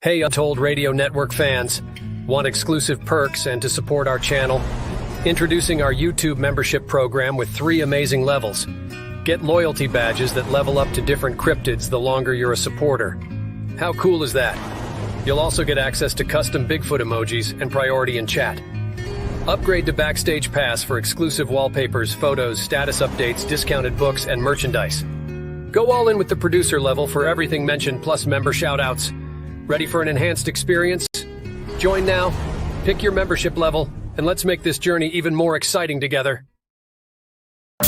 Hey Untold Radio Network fans, want exclusive perks and to support our channel? Introducing our YouTube membership program with 3 amazing levels. Get loyalty badges that level up to different cryptids the longer you're a supporter. How cool is that? You'll also get access to custom Bigfoot emojis and priority in chat. Upgrade to Backstage Pass for exclusive wallpapers, photos, status updates, discounted books, and merchandise. Go all in with the producer level for everything mentioned plus member shoutouts. Ready for an enhanced experience? Join now, pick your membership level, and let's make this journey even more exciting together. The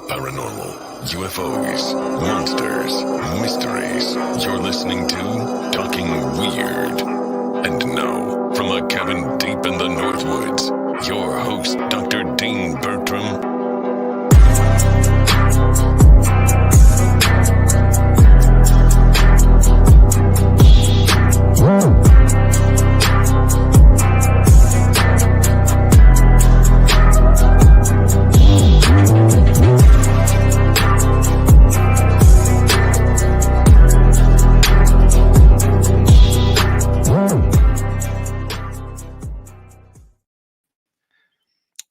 paranormal, UFOs, monsters, mysteries. You're listening to Talking Weird. And now, from a cabin deep in the Northwoods, your host, Dr. Dean Bertram.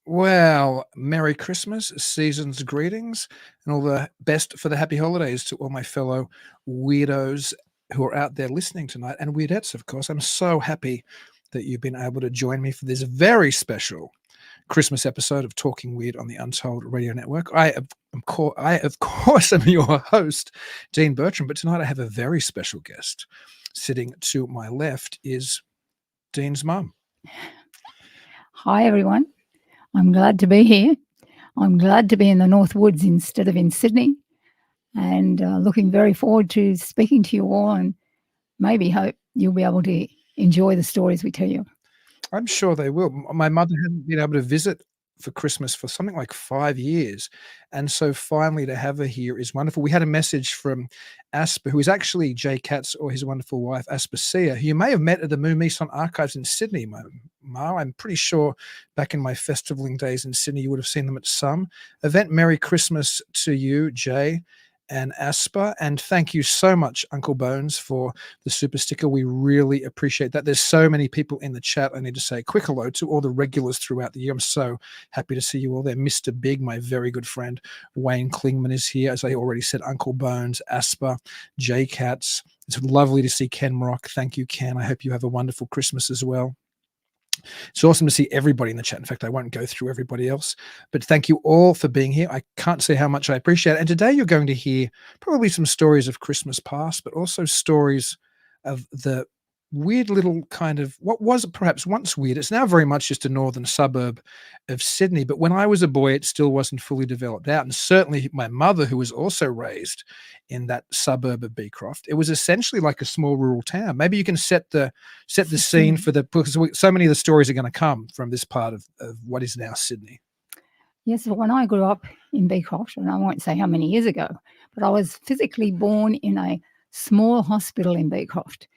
Well, Merry Christmas, season's greetings, and all the best for the happy holidays to all my fellow weirdos who are out there listening tonight, and weirdettes, of course. I'm so happy that you've been able to join me for this very special Christmas episode of Talking Weird on the Untold Radio Network. I, of course, am your host, Dean Bertram, but tonight I have a very special guest. Sitting to my left is Dean's mum. Hi, everyone. I'm glad to be here. I'm glad to be in the North Woods instead of in Sydney, and looking very forward to speaking to you all, and maybe hope you'll be able to enjoy the stories we tell you. I'm sure they will. My mother hadn't been able to visit for Christmas for something like 5 years, and so finally to have her here is wonderful. We had a message from Asper, who is actually Jay Katz or his wonderful wife, Aspasia, who you may have met at the Moo Meson Archives in Sydney, Ma. I'm pretty sure back in my festivaling days in Sydney, you would have seen them at some event. Merry Christmas to you, Jay and Asper, and thank you so much, Uncle Bones, for the super sticker. We really appreciate that. There's so many people in the chat. I need to say a quick hello to all the regulars throughout the year. I'm so happy to see you all there. Mr. Big, my very good friend Wayne Klingman is here. As I already said, Uncle Bones, Asper, Jay Katz. It's lovely to see Ken Rock. Thank you, Ken. I hope you have a wonderful Christmas as well. It's awesome to see everybody in the chat. In fact, I won't go through everybody else, but thank you all for being here. I can't say how much I appreciate it. And today you're going to hear probably some stories of Christmas past, but also stories of the weird little kind of what was perhaps once weird. It's now very much just a northern suburb of Sydney, but when I was a boy, it still wasn't fully developed out. And certainly my mother, who was also raised in that suburb of Beecroft, it was essentially like a small rural town. Maybe you can set the scene for because so many of the stories are going to come from this part of what is now Sydney. Yes, when I grew up in Beecroft, and I won't say how many years ago, but I was physically born in a small hospital in Beecroft.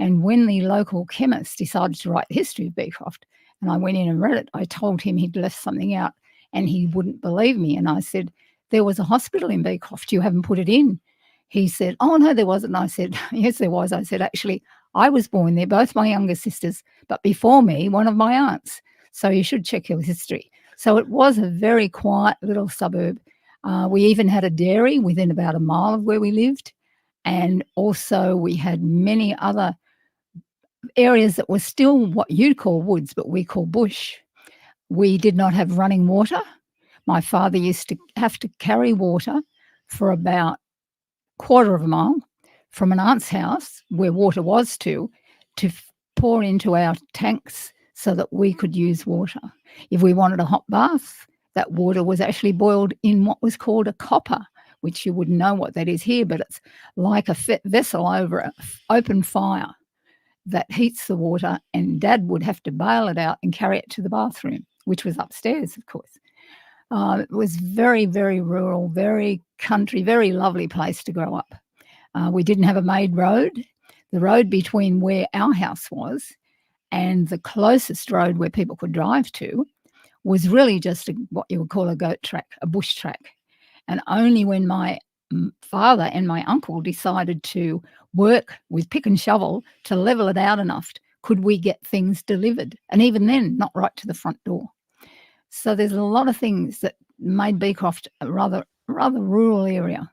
And when the local chemist decided to write the history of Beecroft, and I went in and read it, I told him he'd left something out, and he wouldn't believe me. And I said, there was a hospital in Beecroft. You haven't put it in. He said, oh, no, there wasn't. And I said, yes, there was. I said, actually, I was born there, both my younger sisters, but before me, one of my aunts. So you should check your history. So it was a very quiet little suburb. We even had a dairy within about a mile of where we lived. And also we had many other areas that were still what you'd call woods, but we call bush. We did not have running water. My father used to have to carry water for about quarter of a mile from an aunt's house where water was to pour into our tanks so that we could use water. If we wanted a hot bath, that water was actually boiled in what was called a copper, which you wouldn't know what that is here, but it's like a vessel over an open fire that heats the water, and Dad would have to bail it out and carry it to the bathroom, which was upstairs, of course. It was very, very rural, very country, very lovely place to grow up. We didn't have a made road. The road between where our house was And the closest road where people could drive to was really just what you would call a goat track, a bush track. And only when my father and my uncle decided to work with pick and shovel to level it out enough could we get things delivered. And even then, not right to the front door. So there's a lot of things that made Beecroft a rather rural area.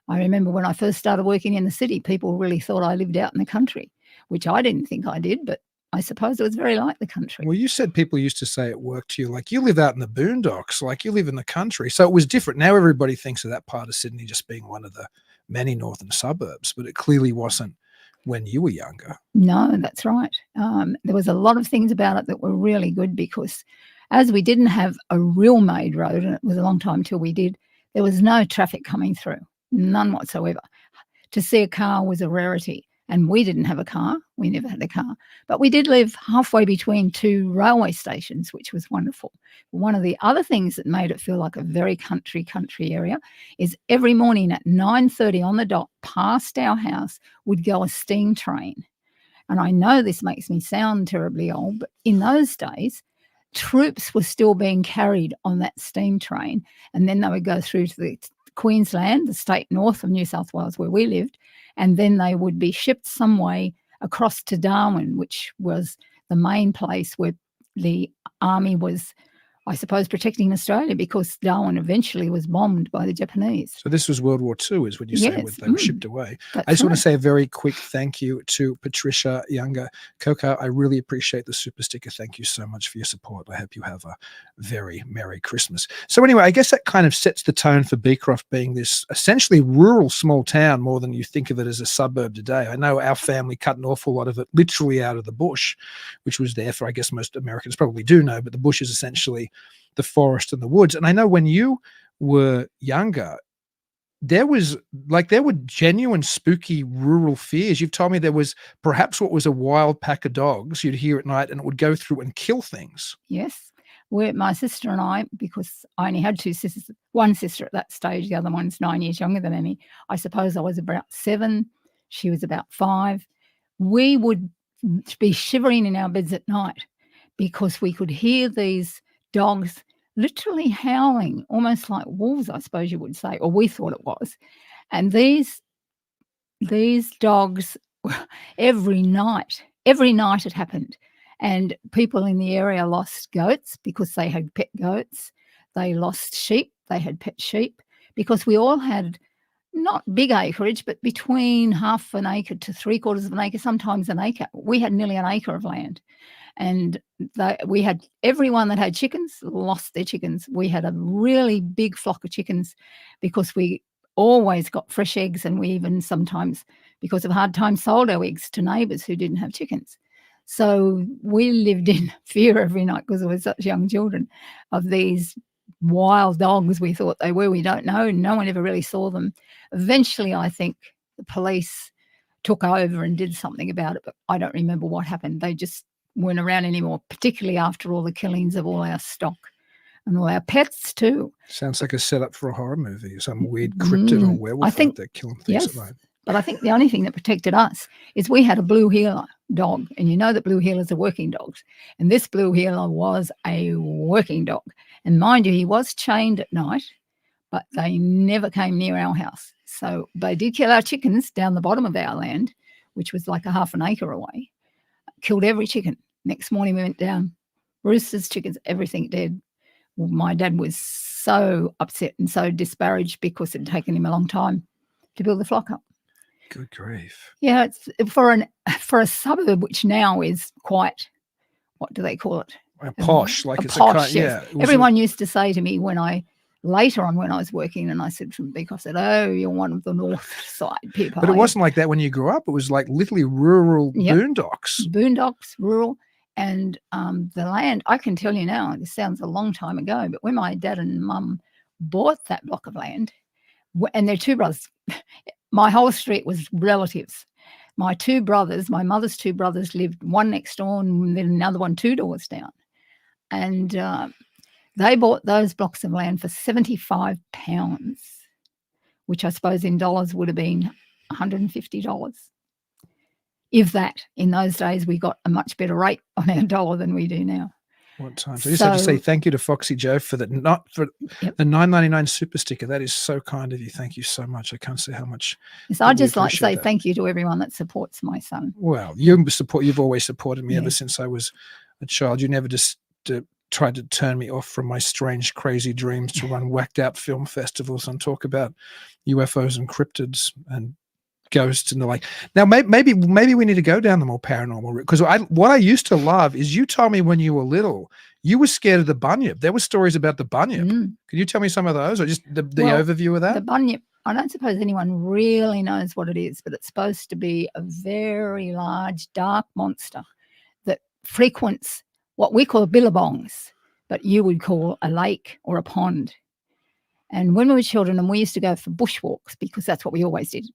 I remember when I first started working in the city, people really thought I lived out in the country, which I didn't think I did, but I suppose it was very like the country. Well, you said people used to say at work to you, like, you live out in the boondocks, like you live in the country. So it was different. Now everybody thinks of that part of Sydney just being one of the many northern suburbs, but it clearly wasn't when you were younger. No, that's right. There was a lot of things about it that were really good because as we didn't have a real made road, and it was a long time till we did, there was no traffic coming through, none whatsoever. To see a car was a rarity. And we didn't have a car. We never had a car. But we did live halfway between two railway stations, which was wonderful. One of the other things that made it feel like a very country area is every morning at 9:30 on the dot, past our house, would go a steam train. And I know this makes me sound terribly old, but in those days, troops were still being carried on that steam train. And then they would go through to the Queensland, the state north of New South Wales where we lived, and then they would be shipped some way across to Darwin, which was the main place where the army was, I suppose, protecting Australia, because Darwin eventually was bombed by the Japanese. So this was World War II, is what you say, Yes. they were shipped away. That's I just want right. to say a very quick thank you to Patricia Younger. Coco, I really appreciate the super sticker. Thank you so much for your support. I hope you have a very Merry Christmas. So anyway, I guess that kind of sets the tone for Beecroft being this essentially rural small town more than you think of it as a suburb today. I know our family cut an awful lot of it literally out of the bush, which was there for, I guess most Americans probably do know, but the bush is essentially the forest and the woods. And I know when you were younger, there were genuine spooky rural fears. You've told me there was perhaps what was a wild pack of dogs you'd hear at night, and it would go through and kill things. Yes. My sister and I, because I only had two sisters, one sister at that stage, the other one's 9 years younger than me. I suppose I was about 7. She was about 5. We would be shivering in our beds at night because we could hear these dogs literally howling, almost like wolves, I suppose you would say, or we thought it was. And these dogs, every night it happened. And people in the area lost goats because they had pet goats. They lost sheep. They had pet sheep, because we all had not big acreage, but between half an acre to 3/4 of an acre, sometimes an acre. We had nearly an acre of land. And we had everyone that had chickens lost their chickens. We had a really big flock of chickens because we always got fresh eggs, and we even sometimes, because of hard times, sold our eggs to neighbours who didn't have chickens. So we lived in fear every night, because we were such young children, of these wild dogs. We thought they were. We don't know. No one ever really saw them. Eventually, I think the police took over and did something about it, but I don't remember what happened. They just weren't around anymore, particularly after all the killings of all our stock and all our pets too. Sounds like a setup for a horror movie, some weird cryptid or werewolf I think, out there killing things yes, at night. But I think the only thing that protected us is we had a blue heeler dog, and you know that blue heelers are working dogs, and this blue heeler was a working dog. And mind you, he was chained at night, but they never came near our house. So they did kill our chickens down the bottom of our land, which was like a half an acre away. Killed every chicken. Next morning we went down, roosters, chickens, everything dead. Well, my dad was so upset and so disparaged because it had taken him a long time to build the flock up. Good grief. Yeah, it's for a suburb, which now is quite, what do they call it? Posh, like a it's posh, a kind, yes. yeah. Everyone used to say to me later on when I was working, and I said from Beecroft, I said, "Oh, you're one of the north side people." But it wasn't like that when you grew up. It was like literally rural boondocks. Boondocks, rural. And the land, I can tell you now, this sounds a long time ago, but when my dad and mum bought that block of land, and their two brothers, my whole street was relatives. My mother's two brothers lived one next door and then another one 2 doors down. And they bought those blocks of land for £75, which I suppose in dollars would have been $150. if that. In those days, we got a much better rate on our dollar than we do now. What time? So I just have to say thank you to Foxy Joe for the Yep. the $9.99 super sticker. That is so kind of you. Thank you so much. I can't say how much. So I'd we just like to say appreciate that. thank you to everyone that supports my son. Well, you've always supported me ever Yeah. since I was a child. You never just tried to turn me off from my strange, crazy dreams to run whacked out film festivals and talk about UFOs and cryptids and ghosts and the like. Now, maybe we need to go down the more paranormal route, because what I used to love is you told me when you were little you were scared of the bunyip. There were stories about the bunyip. Can you tell me some of those, or just the overview of that? The bunyip, I don't suppose anyone really knows what it is, but it's supposed to be a very large, dark monster that frequents what we call billabongs, but you would call a lake or a pond. And when we were children, and we used to go for bushwalks, because that's what we always did.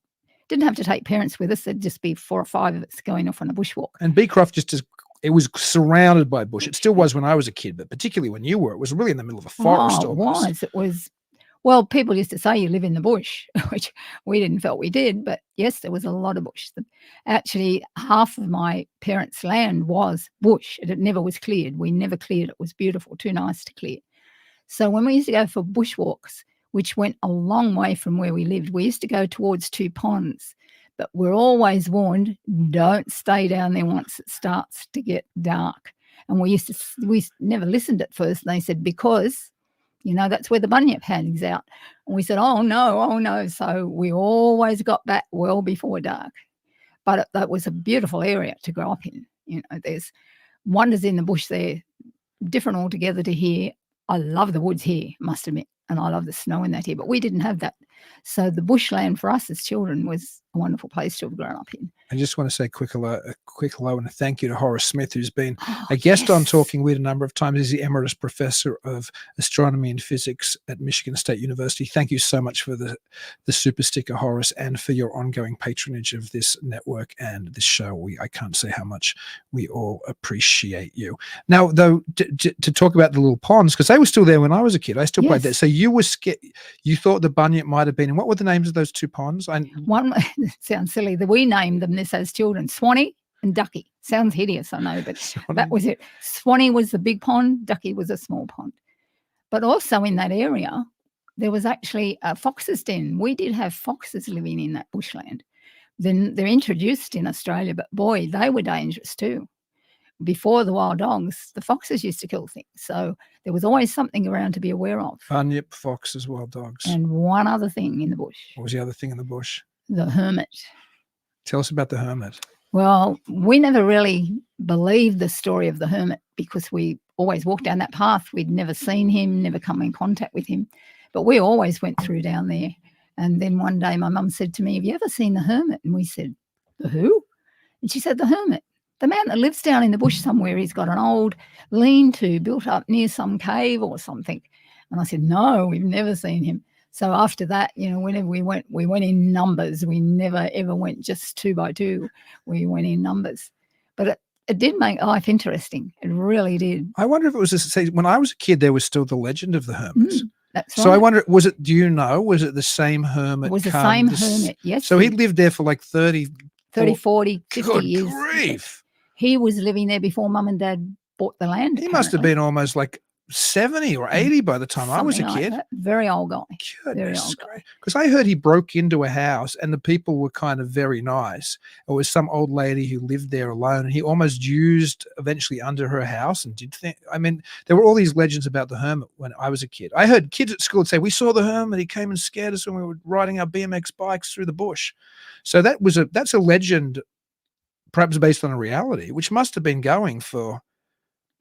Didn't have to take parents with us. There'd just be 4 or 5 of us going off on a bushwalk. And Beecroft it was surrounded by bush. It still was when I was a kid, but particularly when you were, it was really in the middle of a forest. It was. Well, people used to say you live in the bush, which we didn't feel we did. But yes, there was a lot of bush. Actually, half of my parents' land was bush. It never was cleared. We never cleared it. It was beautiful, too nice to clear. So when we used to go for bushwalks, which went a long way from where we lived, we used to go towards 2 ponds. But we're always warned, don't stay down there once it starts to get dark. And we never listened at first. And they said, because, that's where the bunyip hangs out. And we said, oh no. So we always got back well before dark. But that was a beautiful area to grow up in. There's wonders in the bush there, different altogether to here. I love the woods here, must admit. And I love the snow in that here, but we didn't have that. So the bushland for us as children was a wonderful place to have grown up in. I just want to say a quick hello and a thank you to Horus Smith, who's been a guest on Talking Weird a number of times. He's the Emeritus Professor of Astronomy and Physics at Michigan State University. Thank you so much for the super sticker, Horus, and for your ongoing patronage of this network and this show. I can't say how much we all appreciate you. Now, though, to talk about the little ponds, because they were still there when I was a kid. I still played there. So you were scared. You thought the bunyip might have been. And what were the names of those 2 ponds? One sounds silly. We named them this as children, Swanee and Ducky. Sounds hideous, I know, but that was it. Swanee was the big pond, Ducky was a small pond. But also in that area, there was actually a fox's den. We did have foxes living in that bushland. Then they're introduced in Australia, but boy, they were dangerous too. Before the wild dogs, the foxes used to kill things. So there was always something around to be aware of. Bunyip, foxes, wild dogs. And one other thing in the bush. What was the other thing in the bush? The hermit. Tell us about the hermit. Well, we never really believed the story of the hermit because we always walked down that path. We'd never seen him, never come in contact with him. But we always went through down there. And then one day my mum said to me, have you ever seen the hermit? And we said, the who? And she said, the hermit. The man that lives down in the bush somewhere. He's got an old lean-to built up near some cave or something. And I said, no, we've never seen him. So after that, whenever we went in numbers. We never, ever went just 2 by 2. We went in numbers. But it did make life interesting. It really did. I wonder if it was, when I was a kid, there was still the legend of the hermit. That's right. So I wonder, was it the same hermit? It was the same hermit, yes. So he lived there for like 30, 40, 50 years. Good grief. He was living there before Mum and Dad bought the land. He must have been almost like 70 or 80 by the time I was a kid. Like very old guy. Goodness, because I heard he broke into a house and the people were kind of very nice. It was some old lady who lived there alone, and he almost used eventually under her house and did things. I mean, there were all these legends about the hermit when I was a kid. I heard kids at school say, we saw the hermit. He came and scared us when we were riding our BMX bikes through the bush. So that's a legend, perhaps based on a reality, which must have been going for.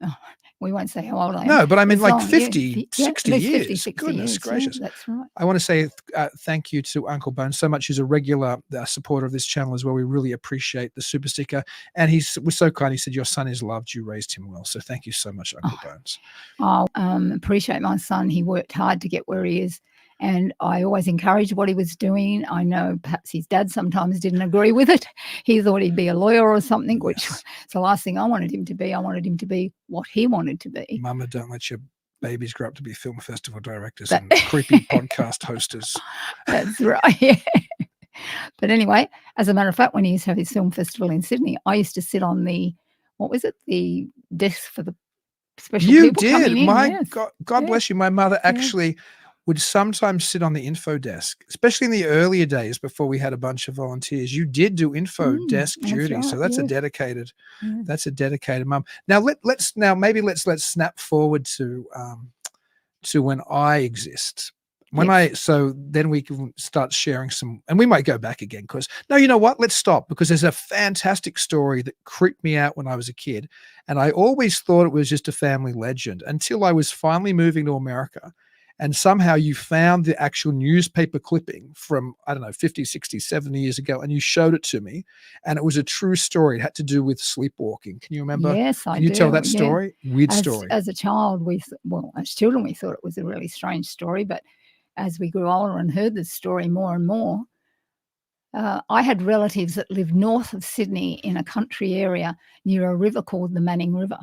Oh, we won't say how old I am. No, but I mean like 50, yeah, 60 years. 50, 60 Goodness years. Gracious. Yeah, that's right. I want to say thank you to Uncle Bones so much. He's a regular supporter of this channel as well. We really appreciate the super sticker. And he was so kind. He said, your son is loved. You raised him well. So thank you so much, Uncle Bones. I appreciate my son. He worked hard to get where he is. And I always encouraged what he was doing. I know perhaps his dad sometimes didn't agree with it. He thought he'd be a lawyer or something, which was the last thing I wanted him to be. I wanted him to be what he wanted to be. Mama, don't let your babies grow up to be film festival directors and creepy podcast hosters. That's right, yeah. But anyway, as a matter of fact, when he used to have his film festival in Sydney, I used to sit on the, what was it, the desk for the special You people did. coming in. My Yes. God Yeah. bless you. My mother Yeah. actually would sometimes sit on the info desk, especially in the earlier days before we had a bunch of volunteers. You did do info desk That's duty, so right, that's a yes. dedicated. Yeah. That's a dedicated mum. Now let's snap forward to when I exist. So then we can start sharing some, and we might go back again because no, you know what? Let's stop because there's a fantastic story that creeped me out when I was a kid, and I always thought it was just a family legend until I was finally moving to America, and somehow you found the actual newspaper clipping from, I don't know, 50, 60, 70 years ago, and you showed it to me, and it was a true story. It had to do with sleepwalking. Can you remember? Yes, I Can you do. tell that Yeah. story? Weird story. As a child, as children, we thought it was a really strange story, but as we grew older and heard this story more and more, I had relatives that lived north of Sydney in a country area near a river called the Manning River.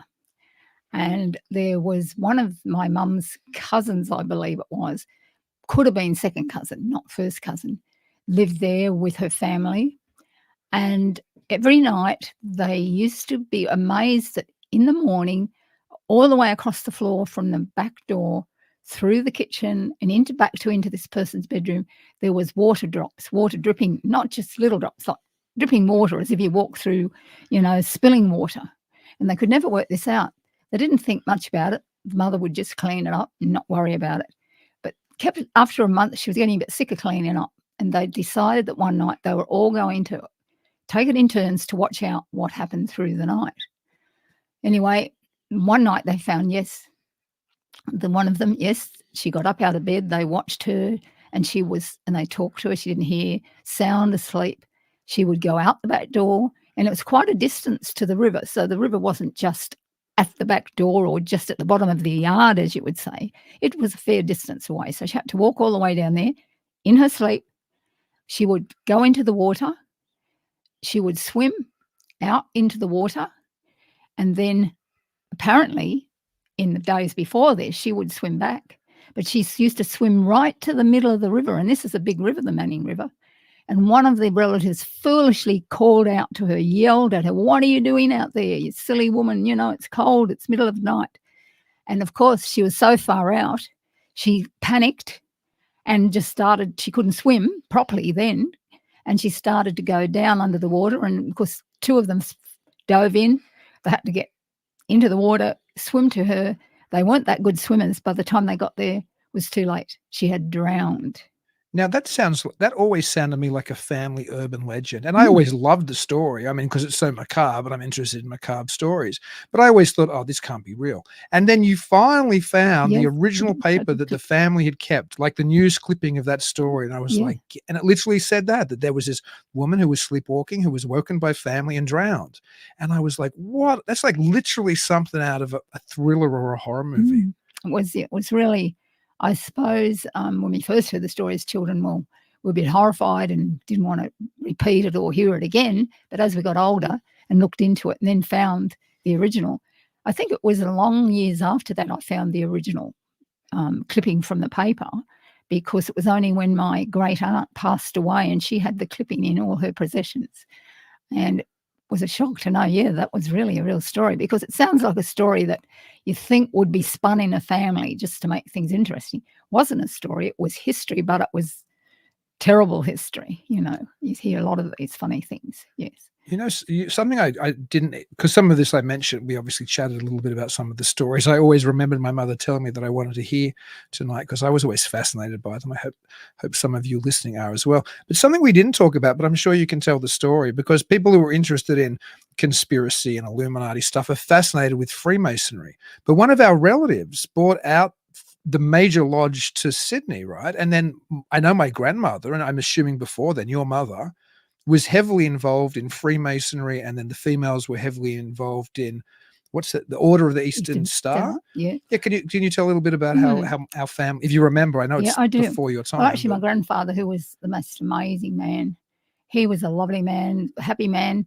And there was one of my mum's cousins, I believe it was, could have been second cousin, not first cousin, lived there with her family. And every night they used to be amazed that in the morning, all the way across the floor from the back door through the kitchen and into this person's bedroom, there was water drops, water dripping, not just little drops, like dripping water as if you walk through, spilling water. And they could never work this out. They didn't think much about it. The mother would just clean it up and not worry about it. But after a month, she was getting a bit sick of cleaning up. And they decided that one night they were all going to take it in turns to watch out what happened through the night. Anyway, one night they found, one of them, she got up out of bed, they watched her, and they talked to her, she didn't hear, sound asleep. She would go out the back door, and it was quite a distance to the river, so the river wasn't just at the back door or just at the bottom of the yard, as you would say. It was a fair distance away, so she had to walk all the way down there. In her sleep, she would go into the water, she would swim out into the water, and then apparently in the days before this, she would swim back. But she used to swim right to the middle of the river, and this is a big river, the Manning River. And one of the relatives foolishly called out to her, yelled at her, "What are you doing out there, you silly woman? It's cold, it's middle of the night." And of course, she was so far out, she panicked and just she couldn't swim properly then, and she started to go down under the water. And of course, two of them dove in. They had to get into the water, swim to her. They weren't that good swimmers. By the time they got there, it was too late. She had drowned. Now that always sounded to me like a family urban legend, and I always loved the story. I mean, because it's so macabre, and I'm interested in macabre stories. But I always thought, oh, this can't be real. And then you finally found the original paper that the family had kept, like the news clipping of that story. And I was like, and it literally said that there was this woman who was sleepwalking, who was woken by family and drowned. And I was like, what? That's like literally something out of a thriller or a horror movie. It was really. I suppose when we first heard the story as children, were a bit horrified and didn't want to repeat it or hear it again. But as we got older and looked into it and then found the original, I think it was a long years after that I found the original clipping from the paper, because it was only when my great aunt passed away and she had the clipping in all her possessions. And was a shock to know, that was really a real story, because it sounds like a story that you think would be spun in a family just to make things interesting. It wasn't a story, it was history, but it was terrible history. You hear a lot of these funny things. Yes. Something I didn't, because some of this I mentioned, we obviously chatted a little bit about some of the stories. I always remembered my mother telling me that I wanted to hear tonight, because I was always fascinated by them. I hope some of you listening are as well. But something we didn't talk about, but I'm sure you can tell the story, because people who are interested in conspiracy and Illuminati stuff are fascinated with Freemasonry. But one of our relatives bought out the major lodge to Sydney, right? And then I know my grandmother, and I'm assuming before then your mother, was heavily involved in Freemasonry, and then the females were heavily involved in the Order of the Eastern Star? Yeah. Can you tell a little bit about how our family, if you remember? I know it's I do. before your time. Well, actually, my grandfather, who was the most amazing man, he was a lovely man, happy man.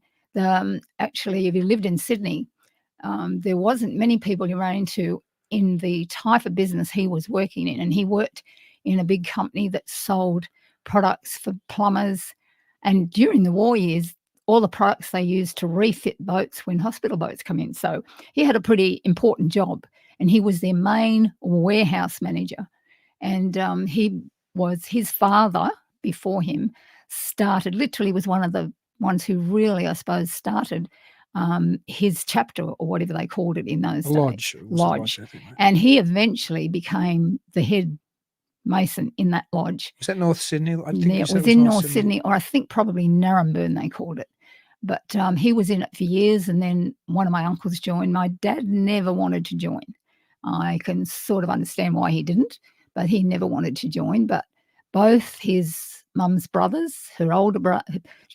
Actually, if you lived in Sydney, there wasn't many people you ran into in the type of business he was working in, and he worked in a big company that sold products for plumbers, And during the war years, all the products they used to refit boats when hospital boats come in. So he had a pretty important job, and he was their main warehouse manager. And his father before him literally was one of the ones who really, I suppose, started his chapter, or whatever they called it in those days. Lodge. It was a Lodge. I think. And he eventually became the head mason in that lodge. Was that North Sydney? I think It was in North Sydney, or I think probably Narrabeen they called it. But he was in it for years, and then one of my uncles joined. My dad never wanted to join. I can sort of understand why he didn't, but he never wanted to join. But both his mum's brothers, her older brother,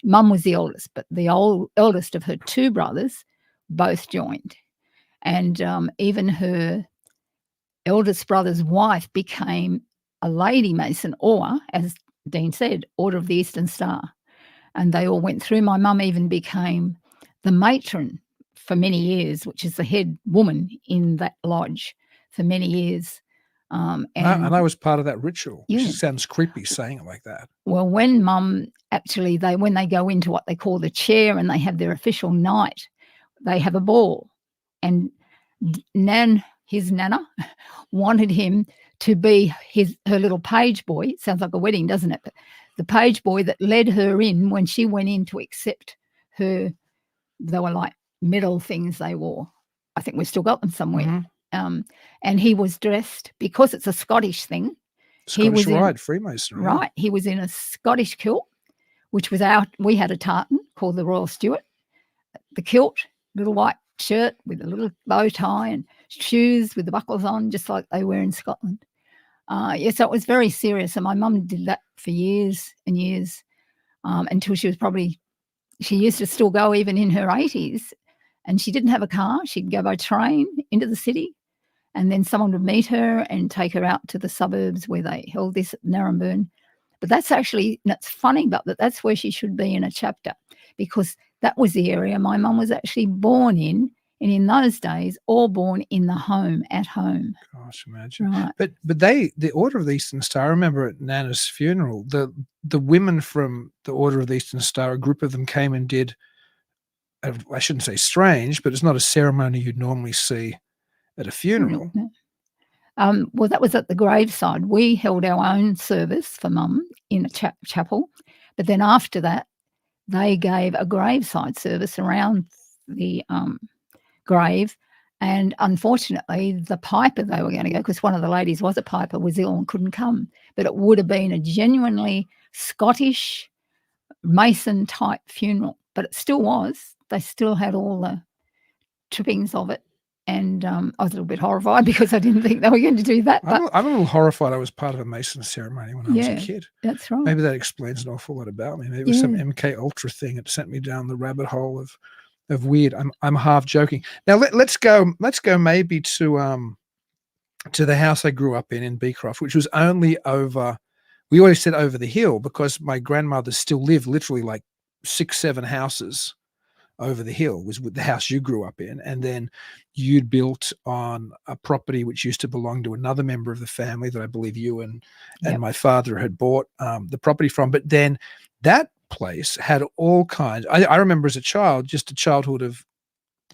mum was the oldest, but the eldest of her two brothers both joined. And even her eldest brother's wife became a lady mason, or, as Dean said, Order of the Eastern Star. And they all went through. My mum even became the matron for many years, which is the head woman in that lodge for many years. And I was part of that ritual. Yeah. Which sounds creepy saying it like that. Well, when Mum actually, when they go into what they call the chair and they have their official night, they have a ball. And his nana, wanted him to be her little page boy. It sounds like a wedding, doesn't it? But the page boy that led her in when she went in to accept her, they were like medal things they wore. I think we've still got them somewhere. Mm-hmm. And he was dressed, because it's a Scottish thing. Scottish Rite, Freemasonry. Right. He was in a Scottish kilt, which was we had a tartan called the Royal Stewart. The kilt, little white shirt with a little bow tie and shoes with the buckles on, just like they wear in Scotland. So it was very serious. And my mum did that for years and years, until she used to still go even in her 80s, and she didn't have a car. She'd go by train into the city, and then someone would meet her and take her out to the suburbs where they held this at Narrabeen. But that's funny, but that's where she should be in a chapter, because that was the area my mum was actually born in. And in those days, all born in the home, at home. Gosh, imagine. Right. But the Order of the Eastern Star, I remember at Nana's funeral, the women from the Order of the Eastern Star, a group of them came and did, I shouldn't say strange, but it's not a ceremony you'd normally see at a funeral. Well, that was at the graveside. We held our own service for Mum in a chapel. But then after that, they gave a graveside service around the grave, and unfortunately the piper they were going to go, because one of the ladies was a piper, was ill and couldn't come, but it would have been a genuinely Scottish Mason type funeral. But it still was. They still had all the trippings of it, and I was a little bit horrified because I didn't think they were going to do that. But I'm a little horrified I was part of a Mason ceremony when I was a kid. That's right. Maybe that explains an awful lot about me. Maybe it was some MK Ultra thing that sent me down the rabbit hole of weird. I'm half joking. Now let's go maybe to the house I grew up in Beecroft, which was only over, we always said over the hill, because my grandmother still lived literally like 6-7 houses over the hill, was with the house you grew up in. And then you'd built on a property which used to belong to another member of the family that I believe you and my father had bought the property from. But then that place had all kinds. I remember as a child, just a childhood of,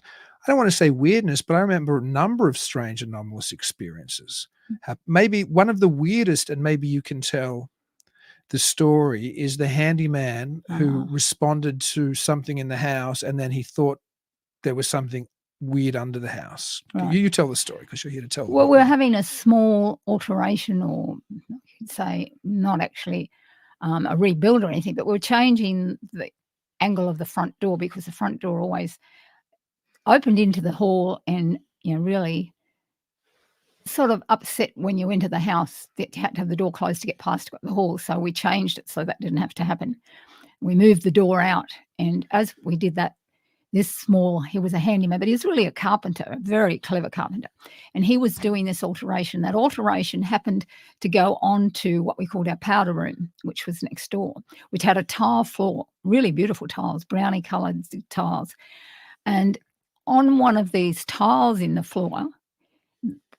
I don't want to say weirdness, but I remember a number of strange, anomalous experiences. Maybe one of the weirdest, and maybe you can tell the story, is the handyman who responded to something in the house, and then he thought there was something weird under the house. Right. You tell the story, because you're here to tell. Well, we're having a small alteration, or you could say not actually a rebuild or anything, but we're changing the angle of the front door, because the front door always opened into the hall, and really sort of upset when you enter the house that you had to have the door closed to get past the hall. So we changed it so that didn't have to happen. We moved the door out, and as we did that, he was a handyman, but he was really a carpenter, a very clever carpenter. And he was doing this alteration. That alteration happened to go on to what we called our powder room, which was next door, which had a tile floor, really beautiful tiles, brownie coloured tiles. And on one of these tiles in the floor,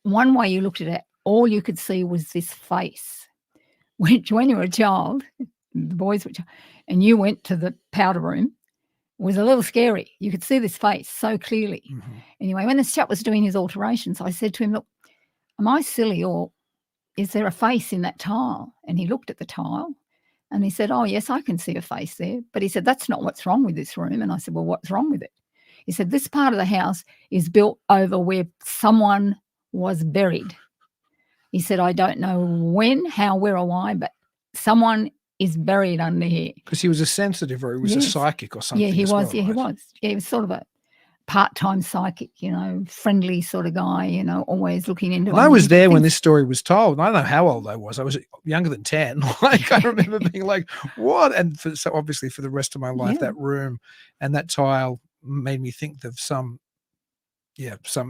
one way you looked at it, all you could see was this face, which when you were a child, the boys, and you went to the powder room was a little scary. You could see this face so clearly. Mhm. Anyway, when this chap was doing his alterations, I said to him, look, am I silly, or is there a face in that tile? And he looked at the tile and he said, oh, yes, I can see a face there. But he said, that's not what's wrong with this room. And I said, well, what's wrong with it? He said, this part of the house is built over where someone was buried. He said, I don't know when, how, where, or why, but someone is buried under here. Because he was a sensitive, or he was a Yes. psychic or something. Yeah, he as was. well, Yeah, he right? was. Yeah, he was sort of a part-time psychic, friendly sort of guy, always looking into. And I was there when things. this story was told. And I don't know how old I was. I was younger than 10. Like, I remember being like, what? And so obviously for the rest of my life, Yeah. that room and that tile made me think of some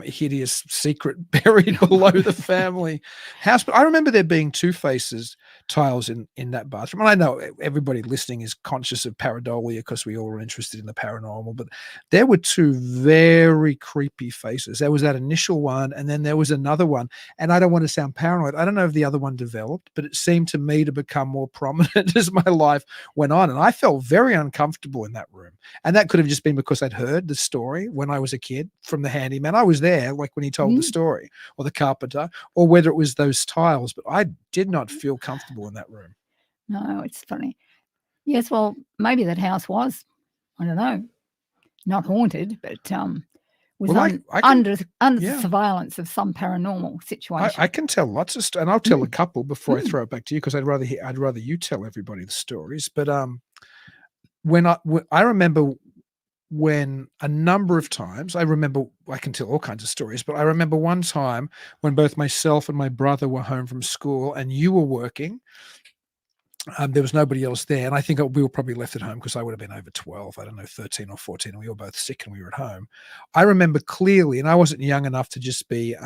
hideous secret buried below the family house. But I remember there being two faces tiles in that bathroom. And I know everybody listening is conscious of pareidolia because we all are interested in the paranormal, but there were two very creepy faces. There was that initial one, and then there was another one. And I don't want to sound paranoid. I don't know if the other one developed, but it seemed to me to become more prominent as my life went on. And I felt very uncomfortable in that room. And that could have just been because I'd heard the story when I was a kid from the handyman. I was there, like when he told the story, or the carpenter, or whether it was those tiles, but I did not feel comfortable in that room. No, it's funny. Yes, well, maybe that house was, I don't know, not haunted, but was Well, I can- under yeah. surveillance of some paranormal situation. I can tell lots of stories, and I'll tell a couple before I throw it back to you, because I'd rather you tell everybody the stories. But when I remember when a number of times, I can tell all kinds of stories, but I remember one time when both myself and my brother were home from school and you were working. There was nobody else there. And I think we were probably left at home because I would have been over 12, I don't know, 13 or 14. And we were both sick and we were at home. I remember clearly, and I wasn't young enough to just be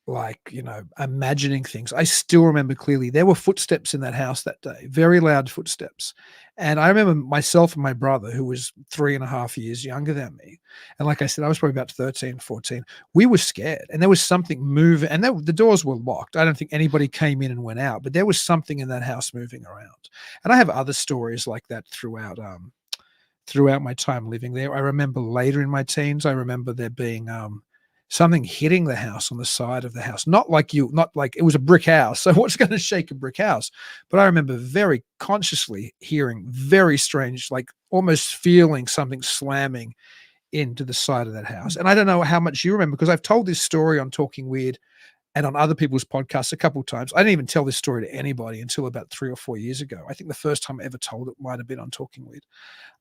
like, imagining things. I still remember clearly there were footsteps in that house that day, very loud footsteps. And I remember myself and my brother, who was 3.5 years younger than me. And like I said, I was probably about 13, 14. We were scared, and there was something moving, and the doors were locked. I don't think anybody came in and went out, but there was something in that house moving around. And I have other stories like that throughout my time living there. I remember later in my teens, I remember there being something hitting the house on the side of the house. Not like it was a brick house. So what's going to shake a brick house? But I remember very consciously hearing very strange, like almost feeling something slamming into the side of that house. And I don't know how much you remember, because I've told this story on Talking Weird and on other people's podcasts a couple of times. I didn't even tell this story to anybody until about 3 or 4 years ago. I think the first time I ever told it might have been on Talking Weird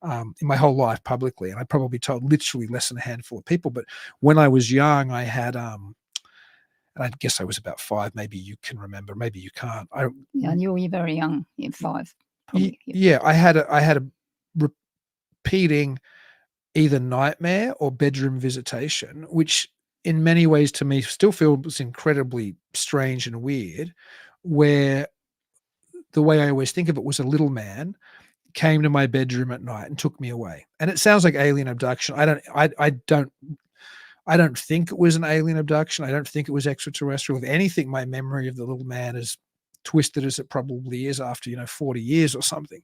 in my whole life publicly. And I probably told literally less than a handful of people. But when I was young, I had, and I guess I was about 5, maybe you can remember, maybe you can't. Yeah, and you're very young, you're 5. Probably. Yeah, I had a repeating either nightmare or bedroom visitation, which in many ways to me still feels incredibly strange and weird, where the way I always think of it was a little man came to my bedroom at night and took me away. And it sounds like alien abduction. I don't think it was an alien abduction. I don't think it was extraterrestrial. If anything, my memory of the little man, as twisted as it probably is after 40 years or something,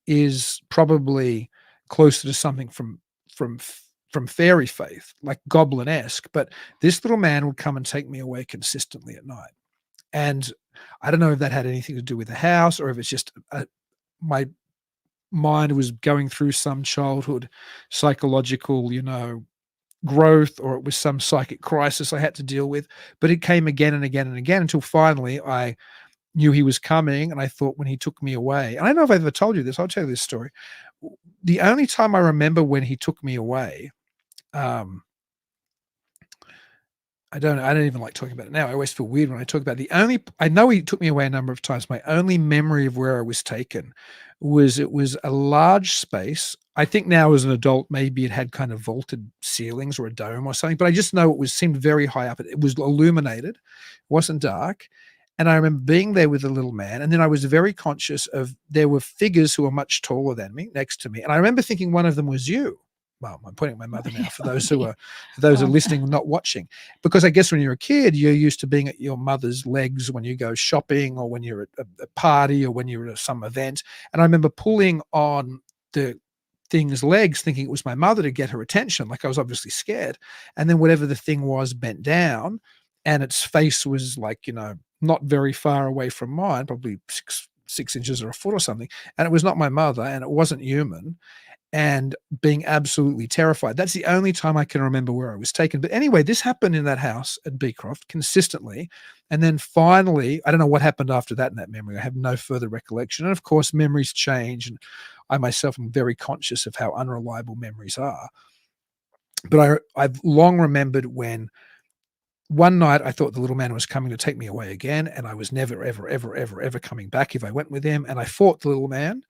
is probably closer to something from fairy faith, like goblin-esque. But this little man would come and take me away consistently at night. And I don't know if that had anything to do with the house, or if it's just my mind was going through some childhood psychological, growth, or it was some psychic crisis I had to deal with. But it came again and again and again until finally I knew he was coming. And I thought, when he took me away, and I don't know if I've ever told you this, I'll tell you this story. The only time I remember when he took me away, I don't even like talking about it now. I always feel weird when I talk about it. I know he took me away a number of times. My only memory of where I was taken was, it was a large space. I think now as an adult, maybe it had kind of vaulted ceilings or a dome or something, but I just know seemed very high up. It was illuminated, it wasn't dark. And I remember being there with a little man. And then I was very conscious of, there were figures who were much taller than me next to me. And I remember thinking one of them was you. well, I'm pointing at my mother now for those who are listening, not watching, because I guess when you're a kid, you're used to being at your mother's legs when you go shopping or when you're at a party or when you're at some event. And I remember pulling on the thing's legs thinking it was my mother to get her attention. Like I was obviously scared. And then whatever the thing was bent down and its face was like, not very far away from mine, probably six inches or a foot or something. And it was not my mother and it wasn't human, and being absolutely terrified. That's the only time I can remember where I was taken. But anyway, this happened in that house at Beecroft consistently. And then finally, I don't know what happened after that in that memory. I have no further recollection. And of course, memories change. And I myself am very conscious of how unreliable memories are. But I've long remembered when one night I thought the little man was coming to take me away again. And I was never, ever, ever, ever, ever coming back if I went with him. And I fought the little man.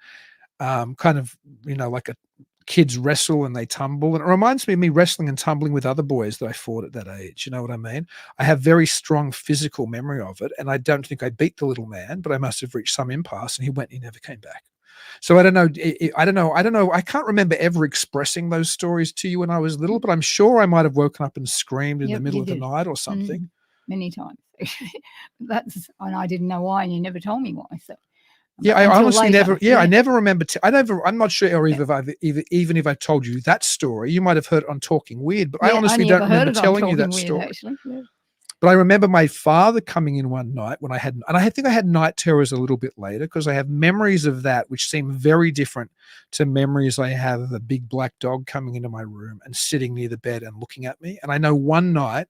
Kind of, like a kids wrestle and they tumble. And it reminds me of me wrestling and tumbling with other boys that I fought at that age. You know what I mean? I have very strong physical memory of it. And I don't think I beat the little man, but I must have reached some impasse and he never came back. So I don't know. I don't know. I can't remember ever expressing those stories to you when I was little, but I'm sure I might have woken up and screamed in the middle of the night or something. Many times. And I didn't know why, and you never told me why. So. Yeah, I honestly never. Yeah, I never remember. I'm not sure even if I told you that story, you might have heard it on Talking Weird. But I honestly don't remember telling you that story. Actually. Yeah. But I remember my father coming in one night when and I think I had night terrors a little bit later because I have memories of that which seem very different to memories I have of a big black dog coming into my room and sitting near the bed and looking at me. And I know one night.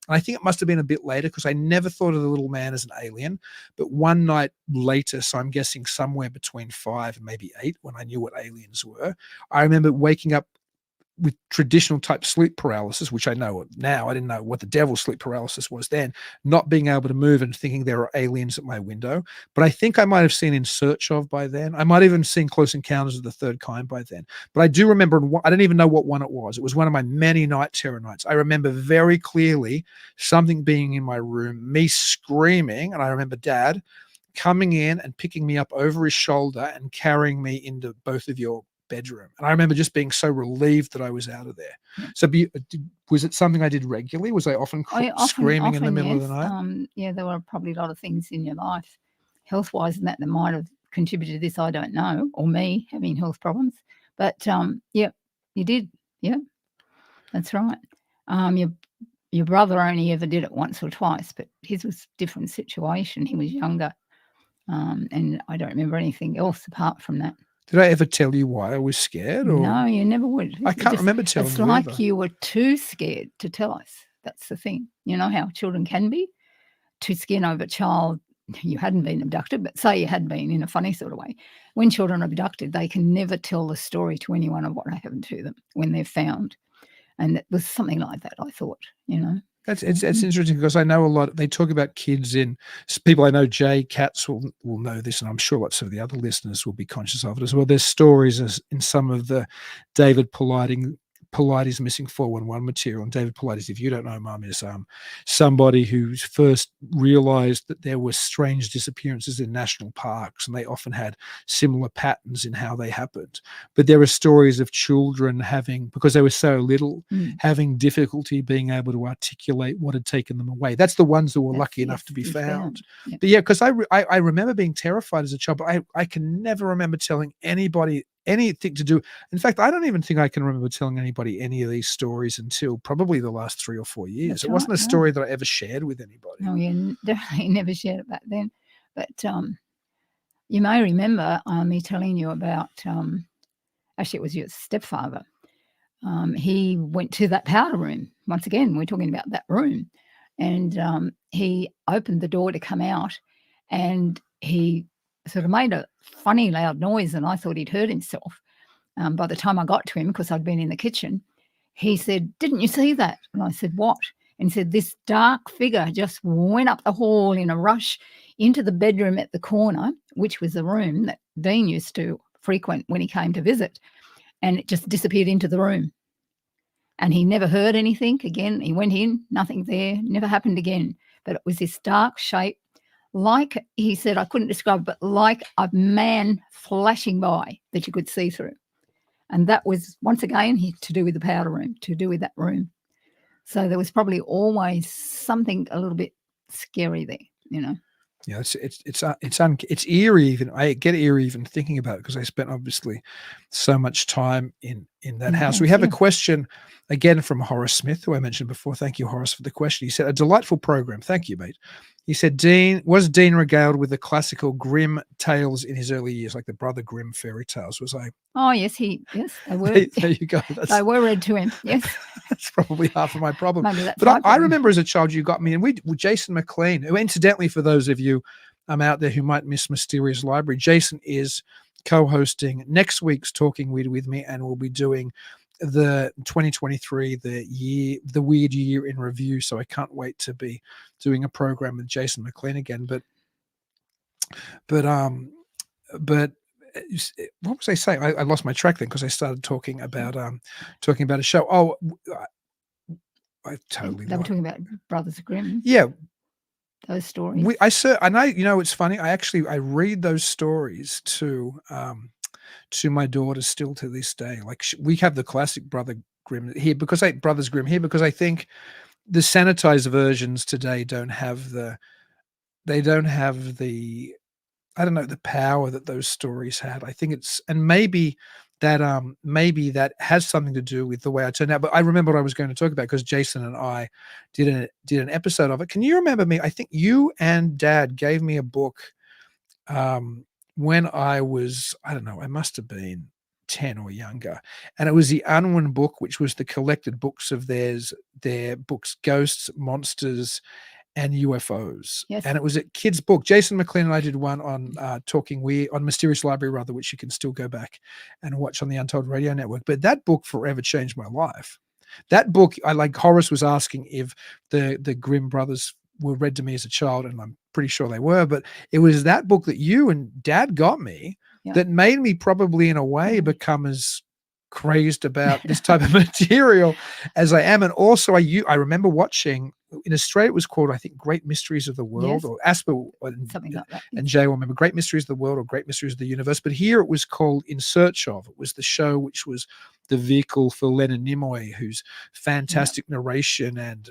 And I think it must have been a bit later because I never thought of the little man as an alien. But one night later, so I'm guessing somewhere between 5 and maybe 8 when I knew what aliens were, I remember waking up with traditional type sleep paralysis, which I know now. I didn't know what the devil's sleep paralysis was then, not being able to move and thinking there are aliens at my window. But I think I might have seen In Search Of by then. I might have even seen Close Encounters of the Third Kind by then. But I do remember, I don't even know what one it was. It was one of my many night terror nights. I remember very clearly something being in my room, me screaming, and I remember Dad coming in and picking me up over his shoulder and carrying me into both of your bedroom. And I remember just being so relieved that I was out of there. So was it something I did regularly? Was I often screaming in the middle of the night? Yeah, there were probably a lot of things in your life, health-wise, and that might have contributed to this, I don't know, or me having health problems. But, yeah, you did. Yeah, that's right. Your brother only ever did it once or twice, but his was a different situation. He was younger, and I don't remember anything else apart from that. Did I ever tell you why I was scared? Or? No, you never would. I can't remember telling you. It's like you were too scared to tell us. That's the thing. You know how children can be? Too scared of a child. You hadn't been abducted, but say you had been in a funny sort of way. When children are abducted, they can never tell the story to anyone of what happened to them when they're found. And it was something like that, I thought, It's interesting because I know a lot. They talk about kids in people. I know Jay Katz will know this, and I'm sure lots of the other listeners will be conscious of it as well. There's stories in some of the David Paulides Missing 411 material. And David Paulides, if you don't know, Mum, is somebody who's first realized that there were strange disappearances in national parks, and they often had similar patterns in how they happened. But there are stories of children because they were so little, having difficulty being able to articulate what had taken them away. That's the ones that were lucky enough to be found. Yep. But yeah, because I remember being terrified as a child, but I can never remember telling anybody anything to do. In fact, I don't even think I can remember telling anybody any of these stories until probably the last 3 or 4 years. That's it wasn't a story that I ever shared with anybody. No, you definitely never shared it back then. But you may remember me telling you about, actually it was your stepfather. He went to that powder room. Once again, we're talking about that room. And he opened the door to come out, and he sort of made a funny loud noise, and I thought he'd hurt himself. By the time I got to him, because I'd been in the kitchen, he said, "Didn't you see that?" And I said, "What?" And he said, "This dark figure just went up the hall in a rush into the bedroom at the corner," which was the room that Dean used to frequent when he came to visit, and it just disappeared into the room. And he never heard anything again. He went in, nothing there, never happened again. But it was this dark shape, like he said, I couldn't describe, but like a man flashing by that you could see through. And that was, once again, to do with the powder room, to do with that room. So there was probably always something a little bit scary there, you know. Yeah, it's eerie even. I get eerie even thinking about it because I spent obviously so much time in that house. We have a question again from Horus Smith, who I mentioned before. Thank you, Horace, for the question. He said, "A delightful program." Thank you, mate. He said, Was Dean regaled with the classical Grimm tales in his early years, like the Brother Grimm fairy tales?" Was I? Oh, yes, they were. There you go. They were read to him, yes. That's probably half of my problem. Maybe that's But I remember as a child you got me, and Jason McLean, who incidentally, for those of you out there who might miss Mysterious Library, Jason is co-hosting next week's Talking Weird with me, and we'll be doing the 2023, the weird year in review. So I can't wait to be doing a program with Jason McLean again. But what was I saying? I lost my track then because I started talking about a show. Oh, I totally. They were talking about Brothers Grimm. Yeah. Those stories. And I, it's funny. I read those stories to my daughter still to this day. Like we have the classic Brothers Grimm here because I think the sanitized versions today don't have the I don't know, the power that those stories had. I think maybe that has something to do with the way I turned out. But I remember what I was going to talk about because Jason and I did an episode of it. Can you remember me? I think you and Dad gave me a book when I was, I don't know, I must have been 10 or younger. And it was the Unwin Book, which was the collected books of their books, Ghosts, Monsters, and UFOs. Yes. And it was a kid's book. Jason McLean and I did one on Talking Weird, on Mysterious Library rather, which you can still go back and watch on the Untold Radio Network. But that book forever changed my life. That book, Horace was asking if the Grimm brothers were read to me as a child, and I'm pretty sure they were, but it was that book that you and Dad got me that made me probably in a way become as crazed about this type of material as I am. And also I remember watching, in Australia it was called, I think, Great Mysteries of the World, or Asper, something like that. And Jay will remember Great Mysteries of the World or Great Mysteries of the Universe. But here it was called In Search Of. It was the show which was the vehicle for Leonard Nimoy, whose fantastic narration and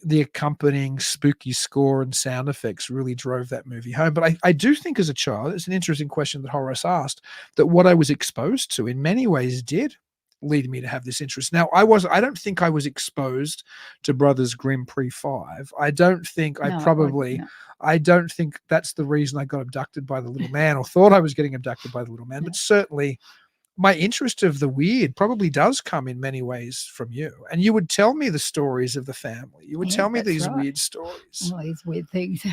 the accompanying spooky score and sound effects really drove that movie home. But I do think as a child, it's an interesting question that Horace asked, that what I was exposed to in many ways did lead me to have this interest. Now, I don't think I was exposed to Brothers Grimm pre-5. I don't think I don't think that's the reason I got abducted by the little man or thought I was getting abducted by the little man, but certainly my interest of the weird probably does come in many ways from you. And you would tell me the stories of the family. You would tell me these weird stories. All these weird things.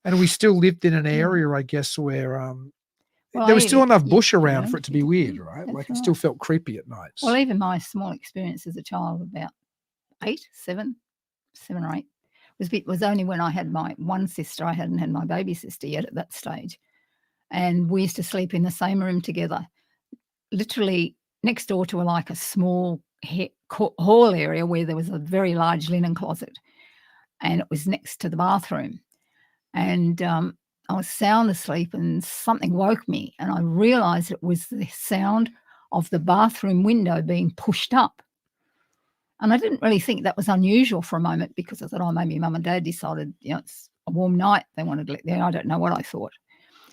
And we still lived in an area, I guess, where there was still enough bush around for it to be weird, right? Like it still felt creepy at nights. Well, even my small experience as a child, about 7 or 8, was only when I had my one sister. I hadn't had my baby sister yet at that stage. And we used to sleep in the same room together, literally next door to a small hall area where there was a very large linen closet, and it was next to the bathroom. And I was sound asleep and something woke me, and I realised it was the sound of the bathroom window being pushed up. And I didn't really think that was unusual for a moment, because I thought, oh, maybe Mum and Dad decided, it's a warm night, they wanted to let there. I don't know what I thought.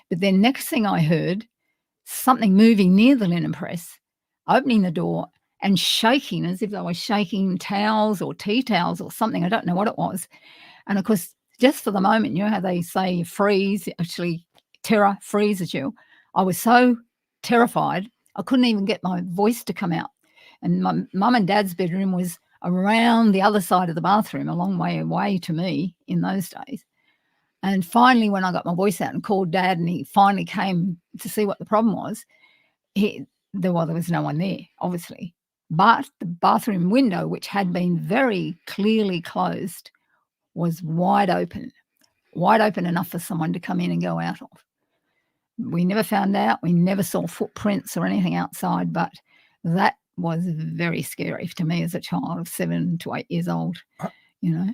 But then next thing I heard, something moving near the linen press, opening the door and shaking as if they were shaking towels or tea towels or something. I don't know what it was. And of course, just for the moment, you know how they say freeze, actually terror freezes you. I was so terrified, I couldn't even get my voice to come out. And my Mum and Dad's bedroom was around the other side of the bathroom, a long way away to me in those days. And finally, when I got my voice out and called Dad, and he finally came to see what the problem was, there was no one there, obviously. But the bathroom window, which had been very clearly closed, was wide open enough for someone to come in and go out of. We never found out. We never saw footprints or anything outside, but that was very scary to me as a child of 7 to 8 years old.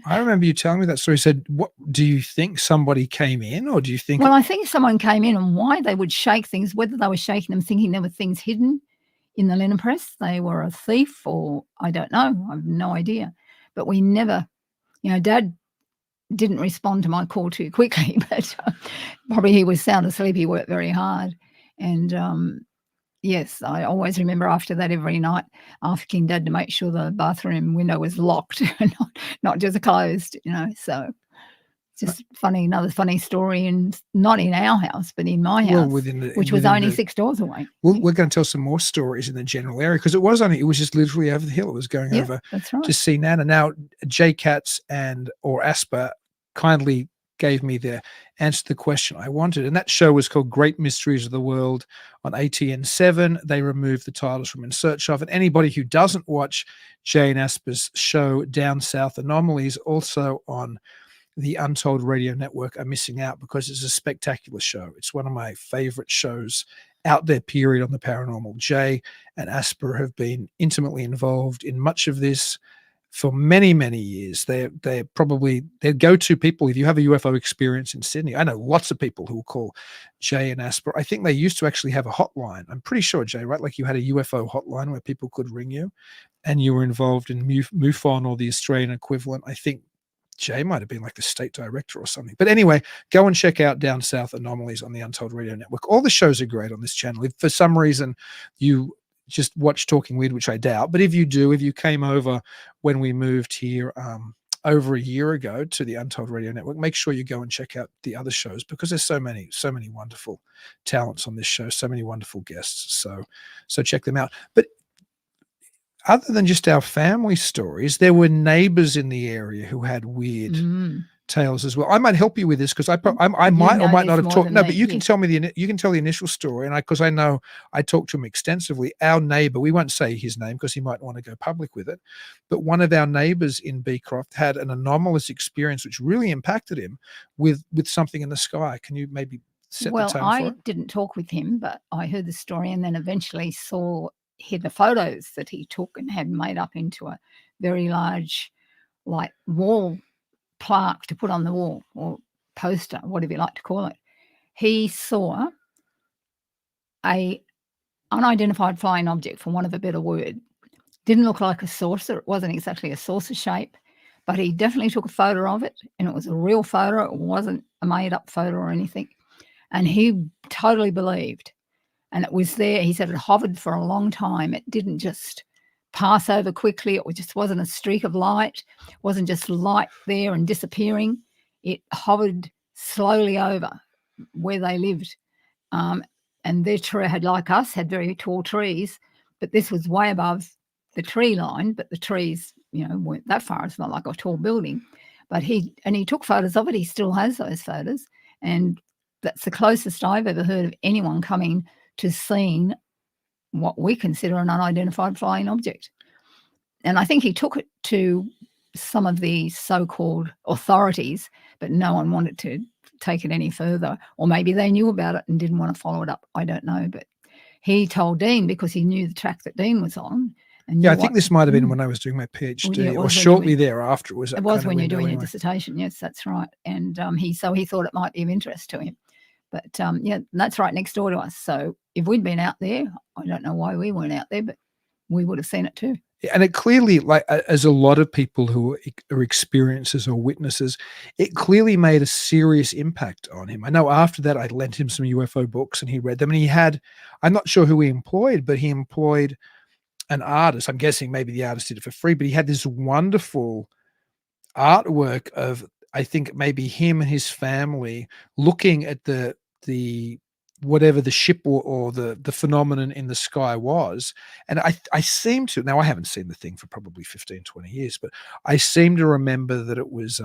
I remember you telling me that story. You said, what do you think, somebody came in, or do you think? Well, I think someone came in, and why they would shake things, whether they were shaking them thinking there were things hidden in the linen press. They were a thief, or I don't know. I have no idea. But we never, Dad didn't respond to my call too quickly, but probably he was sound asleep. He worked very hard. And yes, I always remember after that every night asking Dad to make sure the bathroom window was locked, not just closed, So just funny, another funny story, and not in our house, but in my house, which was only 6 doors away. We're going to tell some more stories in the general area, because it was just literally over the hill. It was going over that's right. to see Nana. Now, Jay Katz or Asper kindly gave me the answer to the question I wanted, and that show was called Great Mysteries of the World on ATN7. They removed the titles from In Search Of, and anybody who doesn't watch Jay and Asper's show Down South Anomalies, also on the Untold radio network, are missing out, because it's a spectacular show. It's one of my favorite shows out there, period, on the paranormal. Jay and Asper have been intimately involved in much of this for many, many years. They're probably their go-to people if you have a UFO experience in Sydney. I know lots of people who will call Jay and Asper. I think they used to actually have a hotline. I'm pretty sure, Jay, right? Like you had a UFO hotline where people could ring you, and you were involved in MUFON or the Australian equivalent. I think Jay might have been like the state director or something. But anyway, go and check out Down South Anomalies on the Untold Radio Network. All the shows are great on this channel. If for some reason you just watch Talking Weird, which I doubt, but if you came over when we moved here over a year ago to the Untold Radio Network, make sure you go and check out the other shows, because there's so many wonderful talents on this show, so many wonderful guests. So check them out. But other than just our family stories, there were neighbors in the area who had weird tales as well. I might help you with this, because I might or might not have talked. No, but you can tell me you can tell the initial story, and because I know I talked to him extensively. Our neighbor, we won't say his name because he might want to go public with it, but one of our neighbors in Beecroft had an anomalous experience which really impacted him with something in the sky. Can you maybe set the tone for it? Well, I didn't talk with him, but I heard the story, and then eventually the photos that he took and had made up into a very large, like, wall plaque to put on the wall, or poster, whatever you like to call it. He saw a unidentified flying object, for want of a better word. Didn't look like a saucer. It wasn't exactly a saucer shape, but he definitely took a photo of it, and it was a real photo. It wasn't a made-up photo or anything. And he totally believed. And it was there. He said it hovered for a long time. It didn't just pass over quickly. It just wasn't a streak of light. It wasn't just light there and disappearing. It hovered slowly over where they lived. And their tree had, like us, had very tall trees, but this was way above the tree line. But the trees, weren't that far. It's not like a tall building. But he took photos of it. He still has those photos. And that's the closest I've ever heard of anyone coming to seeing what we consider an unidentified flying object. And I think he took it to some of the so-called authorities, but no one wanted to take it any further. Or maybe they knew about it and didn't want to follow it up. I don't know. But he told Dean, because he knew the track that Dean was on. And I think this might have been when I was doing my PhD, or shortly thereafter. It was when you're doing your dissertation. Yes, that's right. And he thought it might be of interest to him. But that's right next door to us. So if we'd been out there, I don't know why we weren't out there, but we would have seen it too. And it clearly, like, as a lot of people who are experiencers or witnesses, it clearly made a serious impact on him. I know after that I lent him some UFO books and he read them, and I'm not sure who he employed, but he employed an artist. I'm guessing maybe the artist did it for free, but he had this wonderful artwork of, I think, maybe him and his family looking at the whatever the ship or the phenomenon in the sky was. And I seem to, now I haven't seen the thing for probably 15, 20 years, but I seem to remember that it was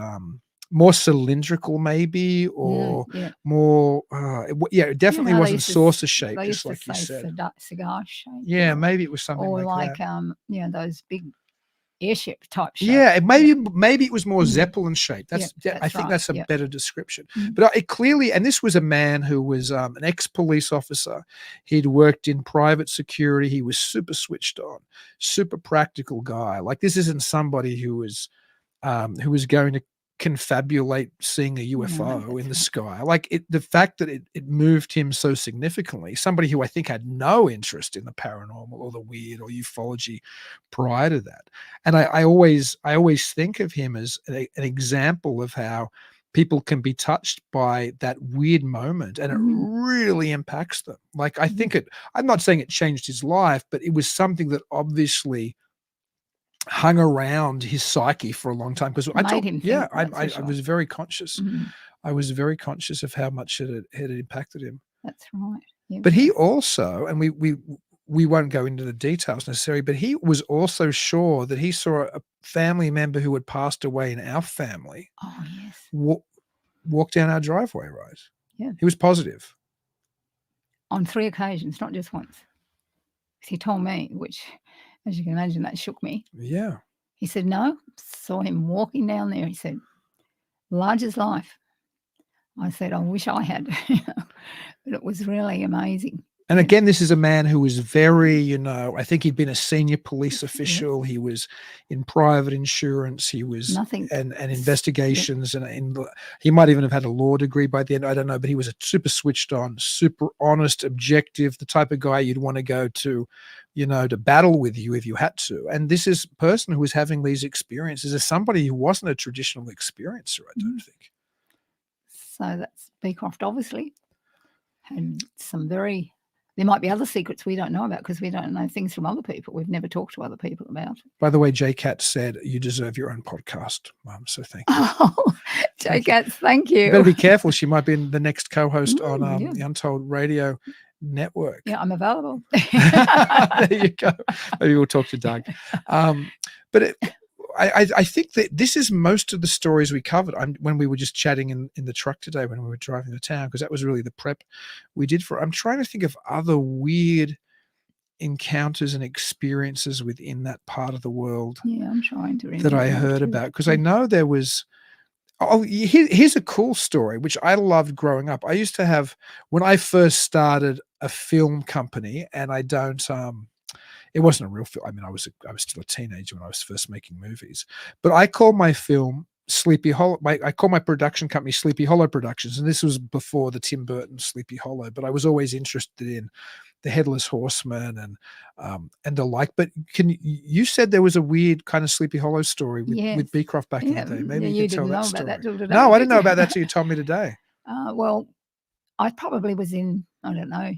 more cylindrical maybe, or more, it definitely wasn't saucer shaped, just like you said. Cigar shape. Yeah, maybe it was something like that. Those big airship type shape. Yeah, maybe it was more Zeppelin shaped. I think that's a better description. But it clearly, and this was a man who was an ex-police officer. He'd worked in private security. He was super switched on, super practical guy. Like, this isn't somebody who was going to confabulate seeing a No, UFO in the that's sky. Like the fact that it moved him so significantly, somebody who I think had no interest in the paranormal or the weird or ufology prior to that. And I always think of him as an example of how people can be touched by that weird moment and it really impacts them. Like I think I'm not saying it changed his life, but it was something that obviously hung around his psyche for a long time because Made him think, that's for I sure. was very conscious. Mhm. I was very conscious of how much it had impacted him. That's right. Yeah. But he also, and we won't go into the details necessarily, but he was also sure that he saw a family member who had passed away in our family Oh, yes. walk down our driveway, right? Yeah. He was positive. On 3 occasions, not just once. He told me, which, as you can imagine, that shook me. Yeah. He said, no, saw him walking down there. He said, large as life. I said, I wish I had, but it was really amazing. And again, this is a man who was very, I think he'd been a senior police official. He was in private insurance. He was Nothing. and investigations, and he might even have had a law degree by the end. I don't know, but he was a super switched on, super honest, objective, the type of guy you'd want to go to, to battle with you if you had to. And this is a person who was having these experiences as somebody who wasn't a traditional experiencer, I don't think. So that's Beecroft, obviously, had some very. There might be other secrets we don't know about because we don't know things from other people. We've never talked to other people about. By the way, J-Cat said you deserve your own podcast, Mum, so thank you. Oh, J-Cat, thank you. You better be careful. She might be the next co-host on yeah. the Untold Radio Network. Yeah, I'm available. There you go. Maybe we'll talk to Doug. But I think that this is most of the stories we covered when we were just chatting in the truck today when we were driving to town, because that was really the prep we did for. I'm trying to think of other weird encounters and experiences within that part of the world. Yeah, I'm trying to remember that I heard about, because I know there was. Oh, here's a cool story which I loved growing up. I used to have, when I first started a film company, and I don't. It wasn't a real film. I mean, I was still a teenager when I was first making movies. But I called my film Sleepy Hollow. I called my production company Sleepy Hollow Productions, and this was before the Tim Burton Sleepy Hollow. But I was always interested in the Headless Horseman and the like. But you said there was a weird kind of Sleepy Hollow story with Beecroft back in the day. Maybe you can tell that story. About that till today, no, I didn't know about that till you told me today. Well, I probably was in, I don't know,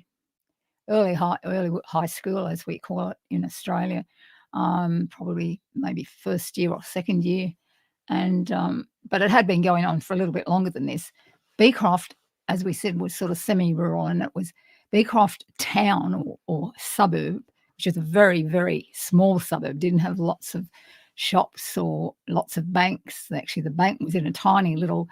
early high school, as we call it in Australia, probably maybe first year or second year. And but it had been going on for a little bit longer than this. Beecroft, as we said, was sort of semi-rural, and it was Beecroft town or suburb, which is a very, very small suburb, didn't have lots of shops or lots of banks. Actually, the bank was in a tiny little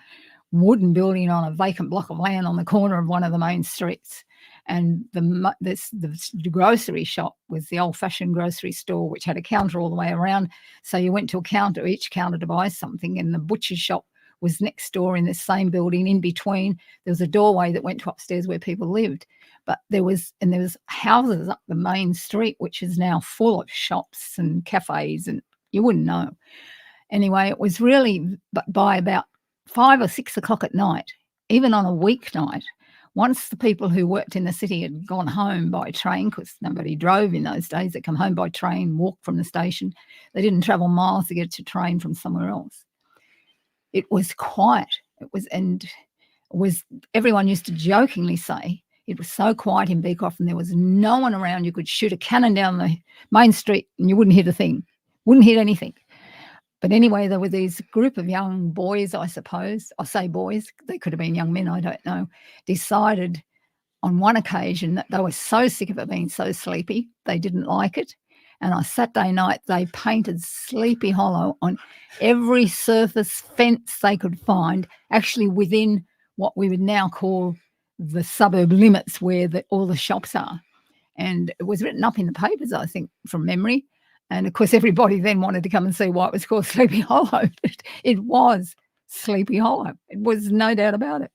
wooden building on a vacant block of land on the corner of one of the main streets. And the grocery shop was the old-fashioned grocery store, which had a counter all the way around. So you went to each counter to buy something, and the butcher's shop was next door in the same building. In between, there was a doorway that went to upstairs where people lived. But there was houses up the main street, which is now full of shops and cafes, and you wouldn't know. Anyway, it was really, but by about 5 or 6 o'clock at night, even on a weeknight, once the people who worked in the city had gone home by train, because nobody drove in those days, they come home by train, walk from the station. They didn't travel miles to get to train from somewhere else. It was quiet. Everyone used to jokingly say it was so quiet in Beecroft and there was no one around. You could shoot a cannon down the main street and you wouldn't hit a thing, wouldn't hit anything. But anyway, there were these group of young boys, I suppose. I say boys, they could have been young men, I don't know, decided on one occasion that they were so sick of it being so sleepy, they didn't like it. And on Saturday night, they painted Sleepy Hollow on every surface fence they could find, actually within what we would now call the suburb limits where all the shops are. And it was written up in the papers, I think, from memory. And, of course, everybody then wanted to come and see why it was called Sleepy Hollow. It was Sleepy Hollow. It was no doubt about it.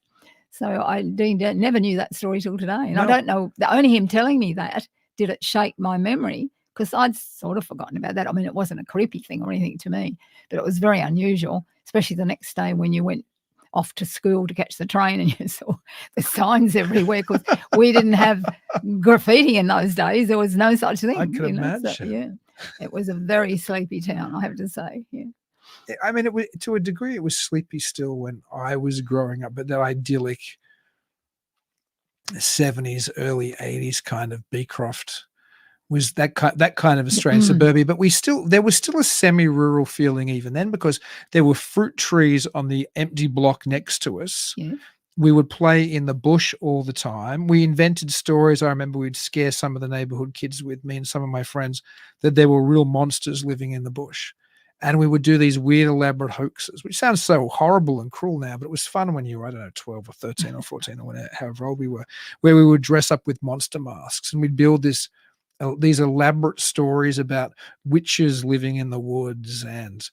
So I never knew that story till today. And I don't know, only him telling me that did it shake my memory, because I'd sort of forgotten about that. I mean, it wasn't a creepy thing or anything to me, but it was very unusual, especially the next day when you went off to school to catch the train and you saw the signs everywhere, because we didn't have graffiti in those days. There was no such thing. I can imagine. So, yeah, it was a very sleepy town, I have to say. Yeah. I mean, to a degree, it was sleepy still when I was growing up, but that idyllic 70s, early 80s kind of Beecroft was that kind of Australian suburbia. But there was still a semi-rural feeling even then, because there were fruit trees on the empty block next to us. Yeah. We would play in the bush all the time. We invented stories. I remember we'd scare some of the neighborhood kids with me and some of my friends that there were real monsters living in the bush. And we would do these weird, elaborate hoaxes, which sounds so horrible and cruel now, but it was fun when you were, I don't know, 12 or 13 or 14 or whatever, however old we were, where we would dress up with monster masks and we'd build these elaborate stories about witches living in the woods and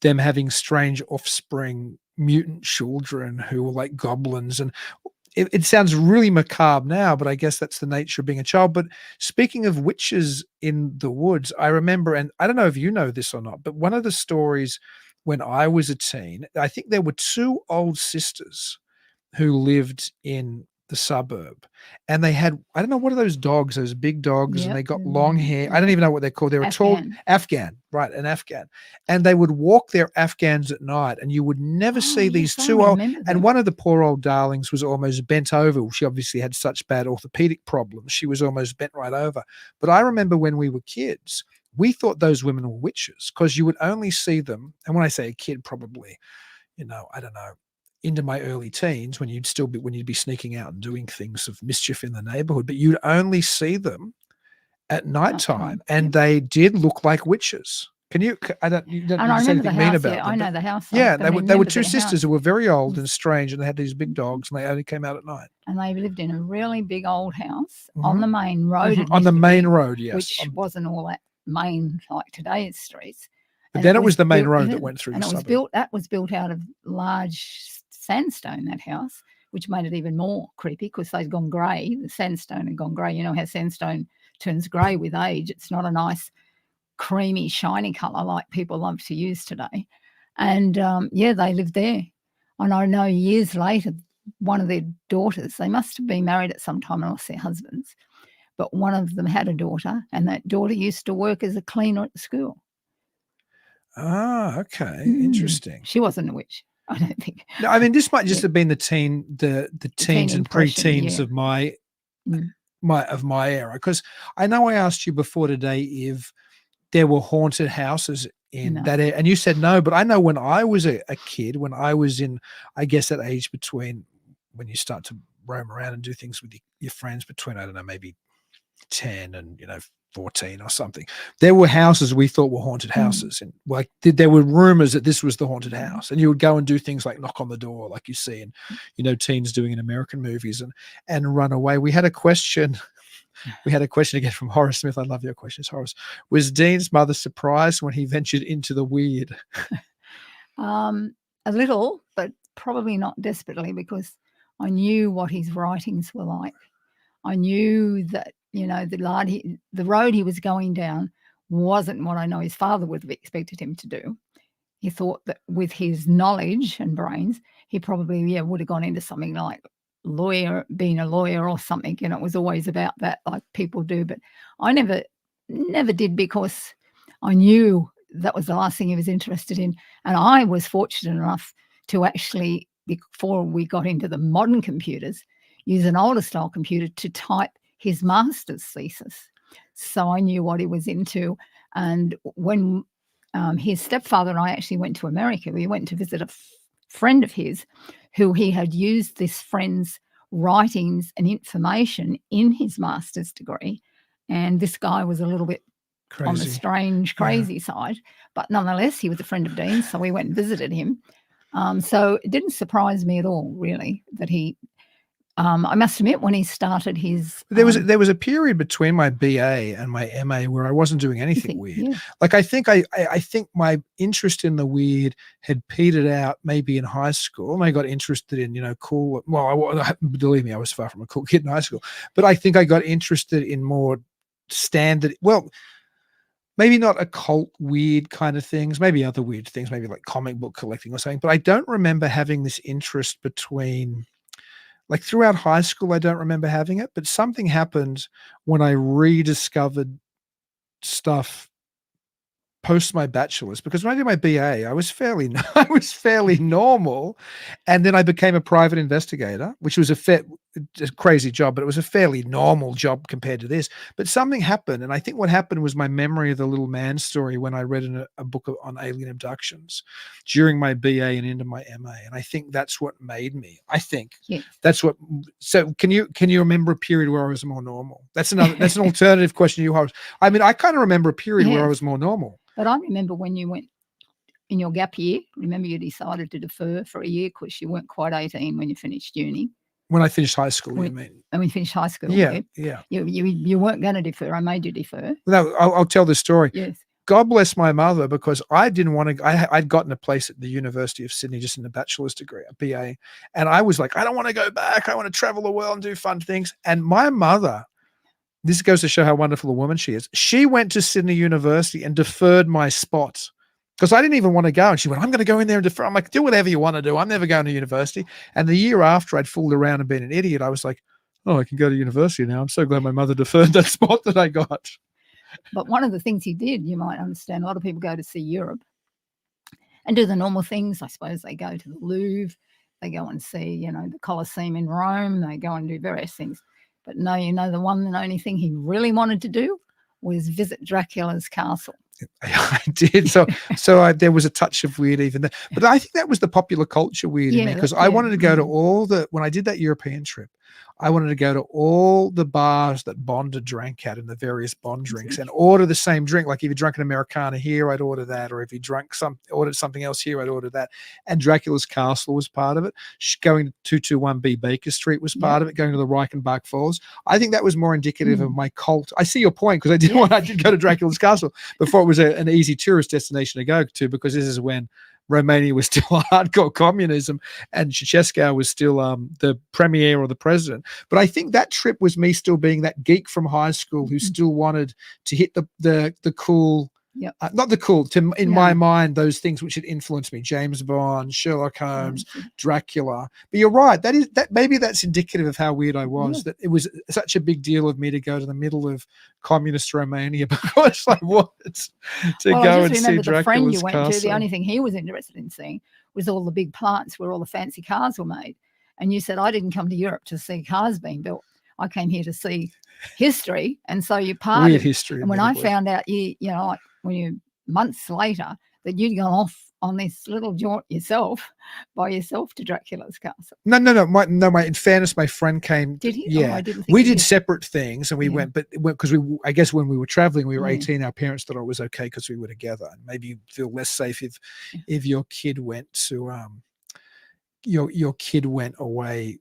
them having strange offspring, mutant children who were like goblins. And it sounds really macabre now, but I guess that's the nature of being a child. But speaking of witches in the woods, I remember, and I don't know if you know this or not, but one of the stories when I was a teen, I think there were two old sisters who lived in the suburb, and they had, I don't know, what are those dogs, those big dogs, and they got long hair. I don't even know what they're called. They were tall, Afghan, right, an Afghan. And they would walk their Afghans at night, and you would never see these two old, and one of the poor old darlings was almost bent over. She obviously had such bad orthopedic problems. She was almost bent right over. But I remember when we were kids, we thought those women were witches, because you would only see them, and when I say a kid, probably, I don't know, into my early teens, when you'd be sneaking out and doing things of mischief in the neighborhood, but you'd only see them at nighttime, and they did look like witches. You don't say anything mean about them. I know the house. Yeah, they were two sisters who were very old and strange, and they had these big dogs, and they only came out at night. And they lived in a really big old house on the main road. On the main road, yes. Which wasn't all that main like today's streets. But then it was the main road that went through the suburb. That was built out of large sandstone, that house, which made it even more creepy because they'd gone grey. The sandstone had gone grey. You know how sandstone turns grey with age. It's not a nice creamy shiny colour like people love to use today. And they lived there. And I know years later, one of their daughters, they must have been married at some time and lost their husbands, but one of them had a daughter, and that daughter used to work as a cleaner at the school. Ah, okay. Interesting. She wasn't a witch, I don't think. No, I mean, this might just have been the teens and pre-teens of my era, because I know I asked you before today if there were haunted houses in that area, and you said no. But I know when I was a kid, when I was in, I guess, that age between when you start to roam around and do things with your friends between, I don't know, maybe 10 and 14 or something, there were houses we thought were haunted houses, and like there were rumors that this was the haunted house, and you would go and do things like knock on the door like you see in teens doing in American movies and run away. We had a question again from Horus Smith. I love your questions, Horace. Was Dean's mother surprised when he ventured into the weird? A little, but probably not desperately, because I knew what his writings were like. I knew that the road he was going down wasn't what I know his father would have expected him to do. He thought that with his knowledge and brains, he probably would have gone into something like being a lawyer or something. It was always about that, like people do. But I never did, because I knew that was the last thing he was interested in. And I was fortunate enough to actually, before we got into the modern computers, use an older style computer to type his master's thesis. So I knew what he was into. And when his stepfather and I actually went to America, we went to visit a friend of his who he had used this friend's writings and information in his master's degree. And this guy was a little bit crazy, on the strange, crazy side. But nonetheless, he was a friend of Dean's, so we went and visited him. So it didn't surprise me at all, really, that he... I must admit, when he started his... There was a period between my BA and my MA where I wasn't doing anything weird. Yeah. Like I think my interest in the weird had petered out maybe in high school. And I got interested in, cool... Well, believe me, I was far from a cool kid in high school. But I think I got interested in more standard... Well, maybe not occult weird kind of things, maybe other weird things, maybe like comic book collecting or something. But I don't remember having this interest like throughout high school. I don't remember having it, but something happened when I rediscovered stuff post my bachelor's, because when I did my BA, I was fairly normal, and then I became a private investigator, which was a crazy job, but it was a fairly normal job compared to this. But something happened, and I think what happened was my memory of the little man story when I read a book on alien abductions during my BA and into my MA, and I think that's what made me. I think Yes. that's what. So can you remember a period where I was more normal? That's an alternative question. I mean, I kind of remember a period where I was more normal. But I remember when you went in your gap year, remember you decided to defer for a year because you weren't quite 18 when you finished uni. When I finished high school, you mean? When we finished high school. Yeah. You weren't going to defer. I made you defer. No, I'll tell the story. Yes. God bless my mother, because I didn't want to. I'd gotten a place at the University of Sydney just in a bachelor's degree, a BA, and I was like, I don't want to go back. I want to travel the world and do fun things. And my mother, this goes to show how wonderful a woman she is. She went to Sydney University and deferred my spot because I didn't even want to go. And she went, I'm going to go in there and defer. I'm like, do whatever you want to do. I'm never going to university. And the year after I'd fooled around and been an idiot, I was like, oh, I can go to university now. I'm so glad my mother deferred that spot that I got. But one of the things he did, you might understand, a lot of people go to see Europe and do the normal things. I suppose they go to the Louvre. They go and see, the Colosseum in Rome. They go and do various things. But no, the one and only thing he really wanted to do was visit Dracula's castle. I did. So there was a touch of weird even there. But I think that was the popular culture weird in me, because I wanted to go to when I did that European trip, I wanted to go to all the bars that Bond had drank at and the various Bond drinks and order the same drink. Like if you drank an Americana here, I'd order that. Or if you ordered something else here, I'd order that. And Dracula's Castle was part of it. Going to 221B Baker Street was part of it. Going to the Reichenbach Falls. I think that was more indicative of my cult. I see your point, because I did go to Dracula's Castle before it was an easy tourist destination to go to, because this is when Romania was still hardcore communism and Ceausescu was still the premier or the president. But I think that trip was me still being that geek from high school who still wanted to hit the cool, not the cool, in my mind, those things which had influenced me: James Bond, Sherlock Holmes, Dracula. But you're right, maybe that's indicative of how weird I was, that it was such a big deal of me to go to the middle of communist Romania because I wanted to go and see Dracula's the friend you went castle. to, the only thing he was interested in seeing was all the big plants where all the fancy cars were made. And you said, I didn't come to Europe to see cars being built. I came here to see history. And so you parted. Weird history. And when I found out, like when you months later, that you'd gone off on this little jaunt by yourself to Dracula's castle. No. In fairness, my friend came. Did he? Yeah, oh, I didn't think we he did separate things, and we went, but because I guess when we were traveling, we were 18. Our parents thought it was okay because we were together, and maybe you feel less safe if your kid went to your kid went away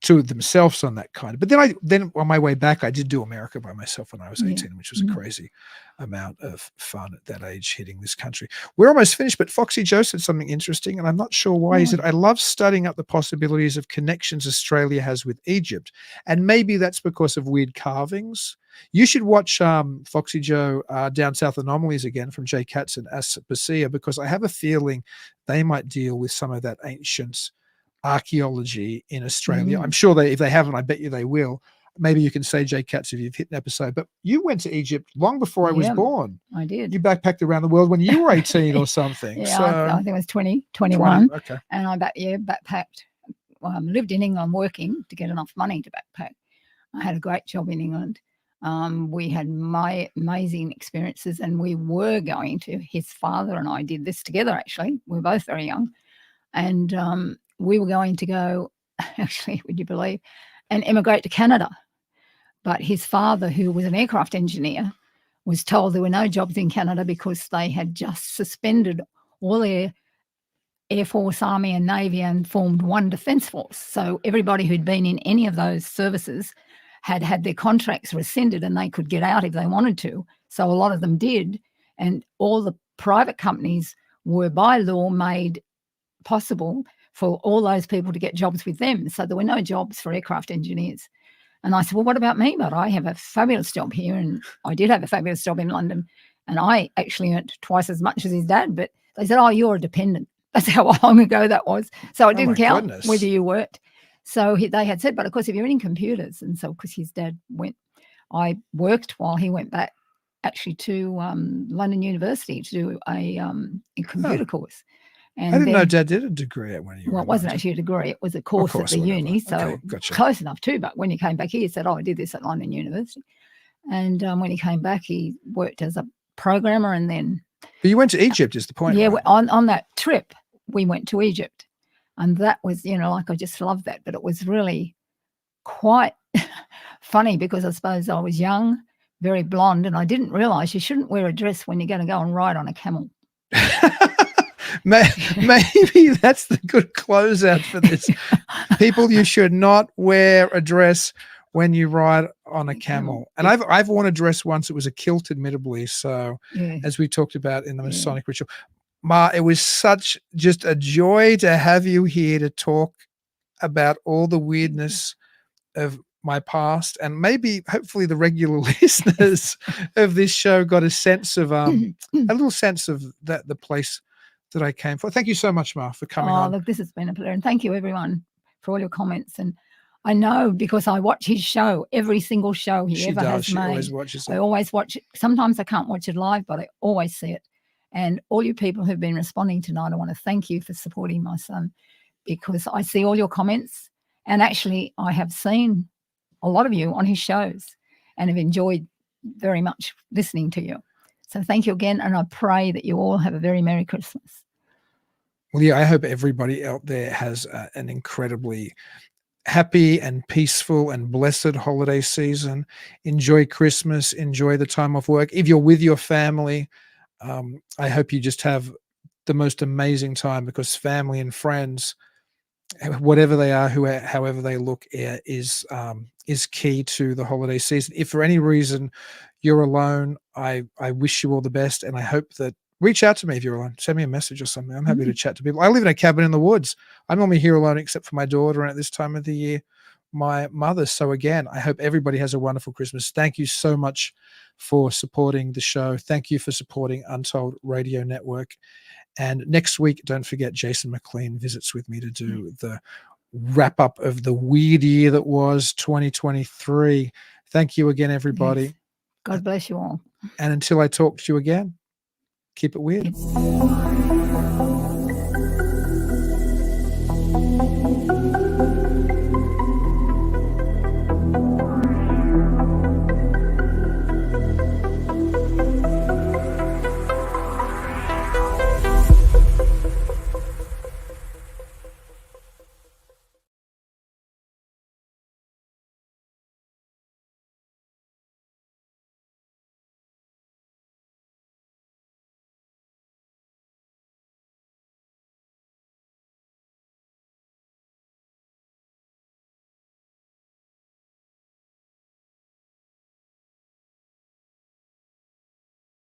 to themselves on that kind of. But then on my way back, I did do America by myself when I was 18, which was a crazy amount of fun at that age, hitting this country. We're almost finished, but Foxy Joe said something interesting, and I'm not sure why. He said, I love studying up the possibilities of connections Australia has with Egypt, and maybe that's because of weird carvings. You should watch Foxy Joe Down South Anomalies again from Jay Katz and As Basia, because I have a feeling they might deal with some of that ancient archaeology in Australia. I'm sure if they haven't, I bet you they will. Maybe you can say, Jay Katz, if you've hit an episode. But you went to Egypt long before I was born. I did. You backpacked around the world when you were 18 or something. I think it was 21. Okay. And I backpacked. Lived in England working to get enough money to backpack. I had a great job in England. We had amazing experiences, and we were going to, his father and I did this together, actually. We were both very young. And we were going to go, actually, would you believe, and emigrate to Canada. But his father, who was an aircraft engineer, was told there were no jobs in Canada because they had just suspended all their Air Force, Army and Navy and formed one Defence Force. So everybody who'd been in any of those services had had their contracts rescinded and they could get out if they wanted to. So a lot of them did. And all the private companies were by law made possible for all those people to get jobs with them. So there were no jobs for aircraft engineers. And I said, well, what about me? But I have a fabulous job here. And I did have a fabulous job in London. And I actually earned twice as much as his dad, but they said, oh, you're a dependent. That's how long ago that was. So it didn't count goodness. whether you worked. So they had said, but of course, if you're in computers, and so because his dad went, I worked while he went back actually to London University to do a computer course. And I didn't know Dad did a degree at when you were well, it wasn't actually a degree. It was a course at the uni. So okay, gotcha. close enough too. But when he came back here, he said, oh, I did this at London University. And when he came back, he worked as a programmer and then... But you went to Egypt is the point. Yeah, right? on that trip, we went to Egypt. And that was, like I just loved that. But it was really quite funny because I suppose I was young, very blonde, and I didn't realise you shouldn't wear a dress when you're going to go and ride on a camel. Maybe that's the good closeout for this. People, you should not wear a dress when you ride on a camel. And I've worn a dress once. It was a kilt, admittedly. So as we talked about in the Masonic ritual, Ma, it was such just a joy to have you here to talk about all the weirdness of my past, and maybe hopefully the regular listeners of this show got a sense of a little sense of that the place that I came for. Thank you so much, Ma, for coming on. Look, this has been a pleasure, and thank you everyone for all your comments. And I know because I watch his show, every single show he ever has made. Always watches it. I always watch it. Sometimes I can't watch it live, but I always see it. And all you people who've been responding tonight, I want to thank you for supporting my son, because I see all your comments, and actually I have seen a lot of you on his shows and have enjoyed very much listening to you. So thank you again, and I pray that you all have a very Merry Christmas. Well, yeah, I hope everybody out there has an incredibly happy and peaceful and blessed holiday season. Enjoy Christmas. Enjoy the time off work. If you're with your family, I hope you just have the most amazing time, because family and friends, whatever they are, however they look, is key to the holiday season. If for any reason you're alone, I wish you all the best, and I hope that reach out to me if you're alone. Send me a message or something. I'm happy to chat to people. I live in a cabin in the woods. I'm normally here alone except for my daughter, and at this time of the year, my mother. So again, I hope everybody has a wonderful Christmas. Thank you so much for supporting the show. Thank you for supporting Untold Radio Network. And next week, don't forget, Jason McLean visits with me to do the wrap up of the weird year that was 2023. Thank you again, everybody. Yes. God bless you all. And until I talk to you again, keep it weird. Yes.